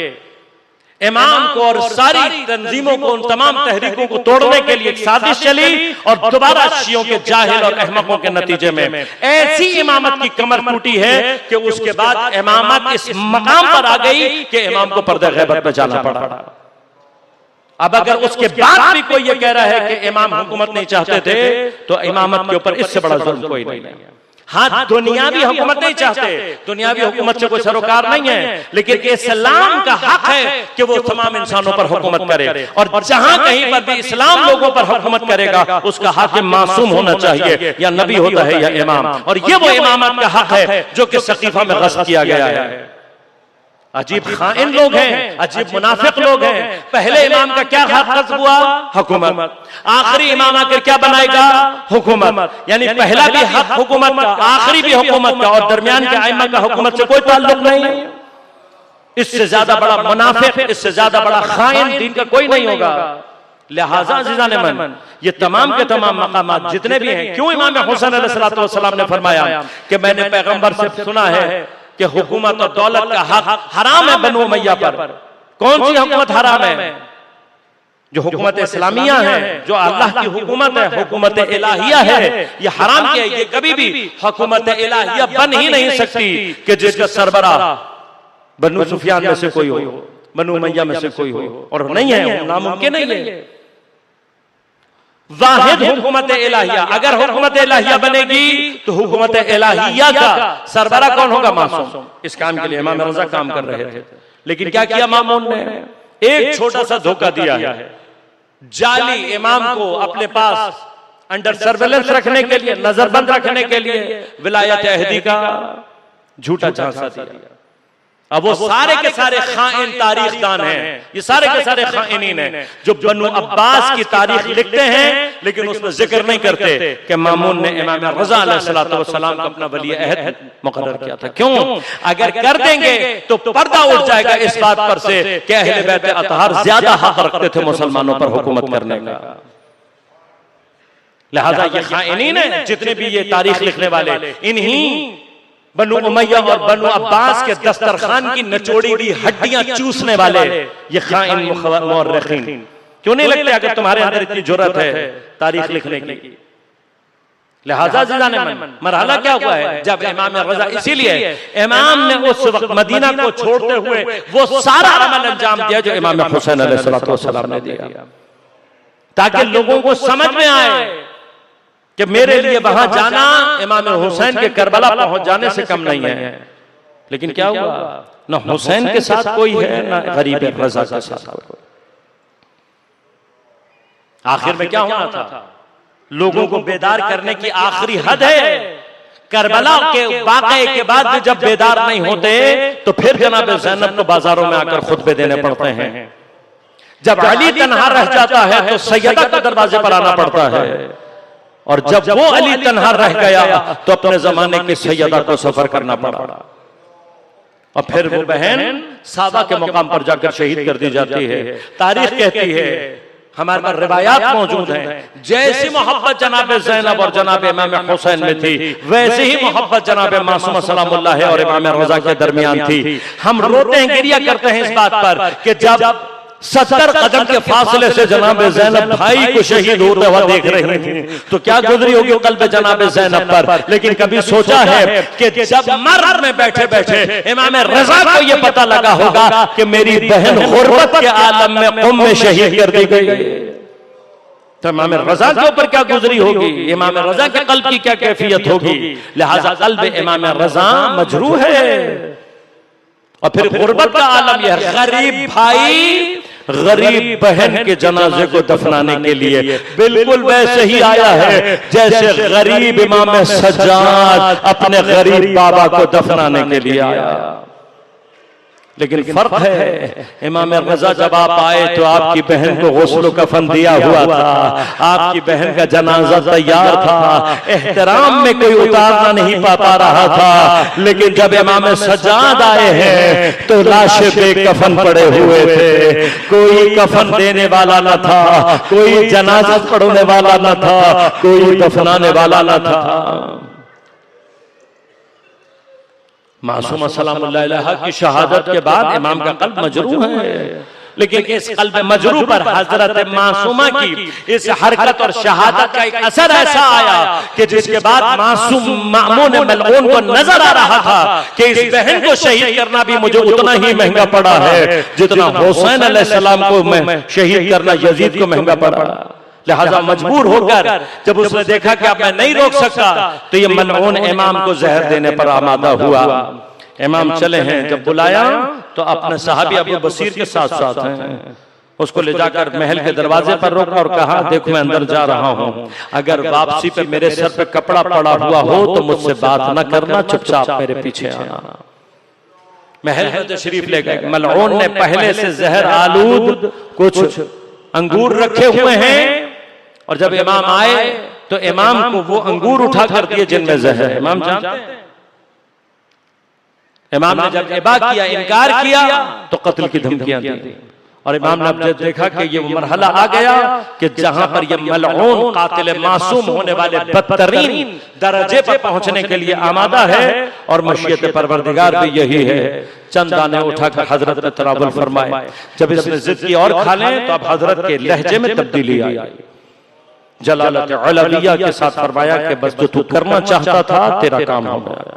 इमाम को और सारी तंजीमों को, उन तमाम तहरीकों को तोड़ने के लिए एक साजिश चली, और दोबारा शियों के जाहिल और अहमकों के नतीजे में ऐसी इमामत की कमर टूटी है कि उसके बाद इमामत इस मकाम पर आ गई कि इमाम को पर्दे गैबत में जाना पड़ा। अब अगर उसके बाद भी कोई ये कह रहा है कि इमाम हुकूमत नहीं चाहते थे, तो इमामत के ऊपर इससे बड़ा जुल्म कोई नहीं है। हाँ, दुनियावी हुकूमत नहीं चाहते, दुनियावी हुकूमत से कोई सरोकार नहीं है, लेकिन इस्लाम का हक है कि वो तमाम इंसानों पर हुकूमत करे, और जहां कहीं पर भी इस्लाम लोगों पर हुकूमत करेगा उसका हाकिम मासूम होना चाहिए, या नबी होता है या इमाम, और ये वो इमामत का हक है जो कि सकीफा में गस्ब किया गया है। अजीब खाइन लोग हैं, अजीब मुनाफिक लोग हैं। पहले इमाम का क्या हक गस्ब हुआ? हुकूमत। आखिरी इमाम आकर क्या बनाएगा? हुकूमत। यानी पहला भी हक हुकूमत का, आखिरी भी हुकूमत का, और दरमियान के आइम्मा का हुकूमत से कोई ताल्लुक नहीं। इससे ज्यादा बड़ा मुनाफिक, इससे ज्यादा बड़ा खाइन दीन का कोई नहीं होगा। लिहाजा अज़ीज़ान मन, ये तमाम के तमाम मकामात जितने भी हैं, क्यों इमाम हुसैन अलैहिस्सलाम ने फरमाया कि मैंने पैगंबर से सुना है कि हुकूमत और दौलत का हक हराम है बनु उमैया पर। कौन सी हुकूमत हराम है? जो हुकूमत इस्लामिया है, जो अल्लाह की हुकूमत है, हुकूमत इलाहिया है, ये हराम की है। ये कभी भी हुकूमत इलाहिया बन ही नहीं सकती कि जिसका सरबराह बनु सुफियान में से कोई हो, बनु उमैया में से कोई हो, और नहीं है, नामुमकिन नहीं है। वाहिद हुकूमत इलाहिया, अगर हुकूमत इलाहिया बनेगी तो हुकूमत इलाहिया का सरबरा कौन होगा? मासूम। इस काम के लिए इमाम रज़ा काम कर रहे थे, लेकिन क्या किया मामून ने? एक छोटा सा धोखा दिया है, जाली इमाम को अपने पास अंडर सर्वेलेंस रखने के लिए, नजरबंद रखने के लिए विलायत अहदी का झूठा झांसा दिया। अब वो सारे के सारे खाइन तारीखदान हैं, ये सारे के सारे खाइनीन हैं जो बनु अब्बास की तारीख लिखते हैं, लेकिन उसमें जिक्र नहीं करते कि मामून ने इमाम रज़ा अलैहिस्सलाम को अपना वली अहद मुकर्रर किया था। क्यों? अगर कर देंगे तो पर्दा उठ जाएगा इस बात पर से कि अहले बैत अतहार ज्यादा हक रखते थे मुसलमानों पर हुकूमत करने का। लिहाजा ये खाइनीन हैं जितने भी ये तारीख लिखने वाले, इन्हीं बनु उमैया और बनु अब्बास के दस्तरखान की नचोड़ी हुई हड्डियां चूसने वाले ये खाइन मुअर्रिखीन। क्यों नहीं लगते अगर तुम्हारे अंदर इतनी जुर्रत है तारीख लिखने की? लिहाजा ज़िदाने मन मरहला क्या हुआ है जब इमाम रज़ा, इसीलिए इमाम ने उस वक्त मदीना को छोड़ते हुए वो सारा अमल अंजाम दिया जो इमाम हुसैन अलैहिस्सलाम ने दिया, ताकि लोगों को समझ में आए कि मेरे लिए वहां जाना इमाम हुसैन के करबला पहुंच जाने से कम नहीं है। लेकिन क्या हुआ? न हुसैन के साथ कोई है, न गरीब रज़ा के साथ कोई। आखिर में क्या होना था? लोगों को बेदार करने की आखिरी हद है। करबला के वाक़े के बाद भी जब बेदार नहीं होते तो फिर जनाब ज़ैनब को बाजारों में आकर खुतबे देने पड़ते हैं। जब अली तन्हा रह जाता है तो सैयदा के दरवाजे पर आना पड़ता है, और जब वो अली तन्हा रह गया तो अपने जमाने की सैयदा को सफर करना पड़ा, और फिर वो बहन साबा के मुकाम पर जाकर शहीद कर दी जाती है। तारीख कहती है, हमारे पास रिवायात मौजूद हैं, जैसी मोहब्बत जनाब ज़ैनब और जनाब इमाम हुसैन में थी, वैसे ही मोहब्बत जनाब मासूमा सलामुल्लाह और इमाम रज़ा के दरमियान थी। हम रोते हैं, गिरिया करते हैं इस बात पर कि जब 70 कदम के फासले से जनाब ज़ैनब भाई को शहीद होते हुए देख रही थी तो क्या गुजरी होगी कल्ब जनाब ज़ैनब पर। लेकिन कभी सोचा है कि जब मर्द में बैठे बैठे इमाम रज़ा को यह पता लगा होगा कि मेरी बहन गुर्बत के आलम में क़ुम में शहीद कर दी गई, तो इमाम रज़ा के ऊपर क्या गुजरी होगी, इमाम रज़ा के कल्ब की क्या कैफियत होगी। लिहाजा कल्ब इमाम रज़ा मजरूह है। और फिर गुर्बत का आलम यह, गरीब भाई गरीब बहन के जनाजे को दफनाने के लिए बिल्कुल वैसे ही आया है जैसे गरीब इमाम सज्जाद अपने गरीब बाबा को दफनाने के लिए आया। लेकिन फर्क है, इमाम रज़ा जब आप आए तो आपकी बहन को गुस्ल कफन दिया हुआ था, आपकी बहन का जनाजा तैयार था, एहतराम में कोई उतारना नहीं पा रहा था। लेकिन जब इमाम सज्जाद आए हैं तो लाशें बेकफन पड़े हुए थे, कोई कफन देने वाला न था, कोई जनाजा पढ़ने वाला न था, कोई दफनाने वाला न था। मासूमा सलामुल्लाह अलैहा की शहादत के बाद इमाम का कल्ब मजरूह है, लेकिन इस कल्ब मजरूह पर हजरत मासूमा की इस हरकत और शहादत का एक असर ऐसा आया कि जिसके बाद मासूम मामून मलऊन को नजर आ रहा था कि इस बहन को शहीद करना भी मुझे उतना ही महंगा पड़ा है जितना हुसैन अलैहिस्सलाम को मैं शहीद करना यजीद को महंगा पड़ा। लिहाजा मजबूर होकर जब उसने देखा कि अब मैं नहीं रोक सकता तो ये मलऊन इमाम को जहर देने पर आमादा हुआ। इमाम चले हैं, जब बुलाया तो अपने साहबी अबू बसीर के साथ साथ हैं, उसको ले जाकर महल के दरवाजे पर रोका और कहा देखो मैं अंदर जा रहा हूं, अगर वापसी पे मेरे सर पे कपड़ा पड़ा हुआ हो तो मुझसे बात न करना, चुपचाप मेरे पीछे आना। महल में तशरीफ ले गए। मलऊन ने पहले से जहर आलूद कुछ अंगूर रखे हुए हैं और जब इमाम आए तो इमाम को वो अंगूर उठा कर दिए जिनमें जहर है। इमाम जानते हैं, इमाम ने जब इबा किया, इनकार किया तो कत्ल की धमकियां दी। और इमाम ने जब देखा कि ये मरहला आ गया कि जहां पर ये मलऊन कातिल मासूम होने वाले बदतरीन दर्जे पर पहुंचने के लिए आमादा है और मशीयत परवरदिगार भी यही है, चंद दाने उठाकर हजरत ने तनावुल फरमाए। जब इसने जिद की और खा लें तो अब हजरत के लहजे में तब्दीली आई। जलालत अलविया के साथ फरमाया कि बस जो तू करना चाहता था तेरा काम हो गया।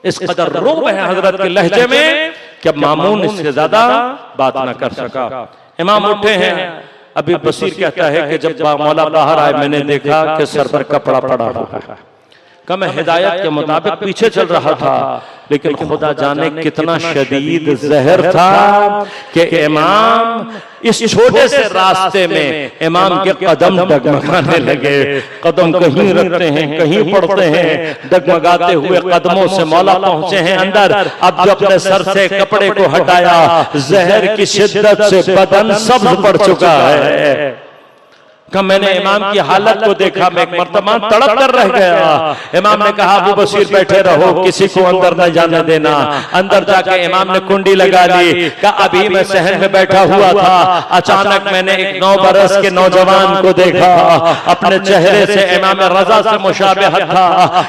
इस कदर रोब है हजरत के लहजे में कि अब मामून इससे ज्यादा बात ना कर सका। इमाम उठे हैं, अभी बसीर कहता है कि जब मौला बाहर आए मैंने देखा कि सर पर कपड़ा पड़ा हुआ है। का मैं हिदायत के मुताबिक पीछे चल रहा था, लेकिन खुदा जाने कितना शदीद जहर था कि इमाम इस छोटे से रास्ते में इमाम के कदम डगमगाने लगे। कदम कहीं रखते हैं, कहीं पड़ते हैं, डगमगाते हुए कदमों से मौला पहुंचे हैं अंदर। अब जो अपने सर से कपड़े को हटाया, जहर की शिद्दत से बदन सब्ज पड़ चुका है। मैंने इमाम की हालत को देखा, मैं एक मर्तबा तड़प कर रह गया। इमाम ने कहा अबू बसीर बैठे रहो, किसी को अंदर न जाने देना। अंदर जाके इमाम ने कुंडी लगा ली। कहा अभी मैं सहन में बैठा हुआ था, अचानक मैंने एक 9 बरस के नौजवान को देखा, अपने चेहरे से इमाम रजा से मुशाबिहत था।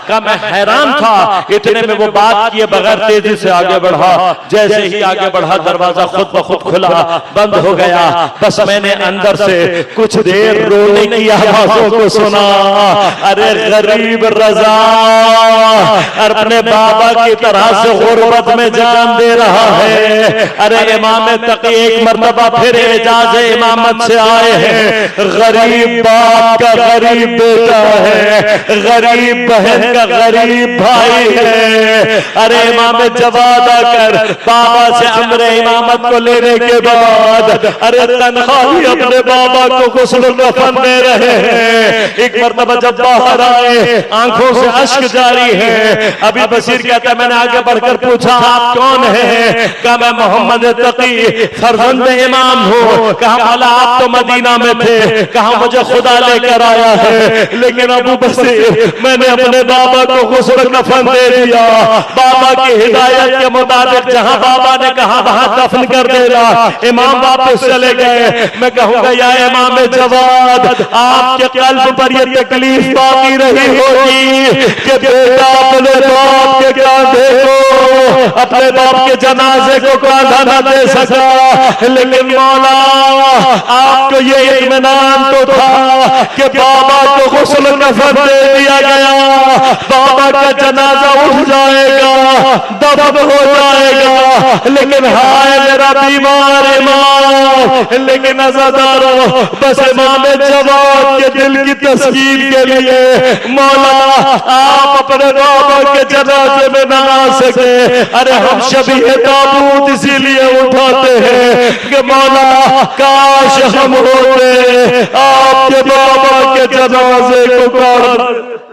कहा मैं हैरान था, इतने में वो बात किए बगैर तेजी से आगे बढ़ा। जैसे ही आगे बढ़ा दरवाजा खुद ब खुद खुला, बंद हो गया। बस मैंने अंदर से कुछ देर रोने की आवाजों को सुना। अरे गरीब रजा अपने बाबा की तरह से गुर्बत में जान दे रहा है। अरे इमाम तकी एक मर्तबा फिर एजाज इमामत से आए हैं। गरीब बाप का गरीब बेटा है, गरीब बहन का गरीब भाई है। अरे इमाम जवाद आकर बाबा से अम्र इमामत को लेने के बाद अरे तनहा ही अपने बाबा को गुस्ल कफन दे रहे हैं। एक मर्तबा जब बाहर आए, आंखों से अश्क जारी है। अभी बसीर कहता है मैंने आगे बढ़कर पूछा आप कौन हैं? कहा मैं मोहम्मद तकी फरजंद इमाम हूँ। कहा मौला आप तो मदीना में थे। कहा मुझे खुदा लेकर आया है, लेकिन अबू बसीर मैंने अपने बाबा को गुस्ल कफन दे दिया। बाबा की हिदायत के मुताबिक जहाँ बाबा ने कहा वहां दफन कर देना। इमाम वापस चले गए। मैं कहूंगा या इमाम जवाद आपके कल्ब पर यह तकलीफ बाकी रही होगी कि बेटा अपने बाप के कांधे को, अपने बाप के जनाजे को कांधा न दे सका, लेकिन मौला आपको ये इत्मीनान तो था कि बाबा को गुस्ल कफन दे दिया गया, बाबा का जनाजा उठ जाएगा, दफन हो जाएगा। लेकिन हाय मेरा बीमार इमाम, लेकिन अज़ादारों बस इमाम जवाद के दिल की तस्कीन के लिए मौला आप अपने बाबा के जनाजे में ना आ सके। अरे हम शबीह ताबूत इसीलिए उठाते हैं कि मौला काश हम होते आपके बाबा के जनाजे को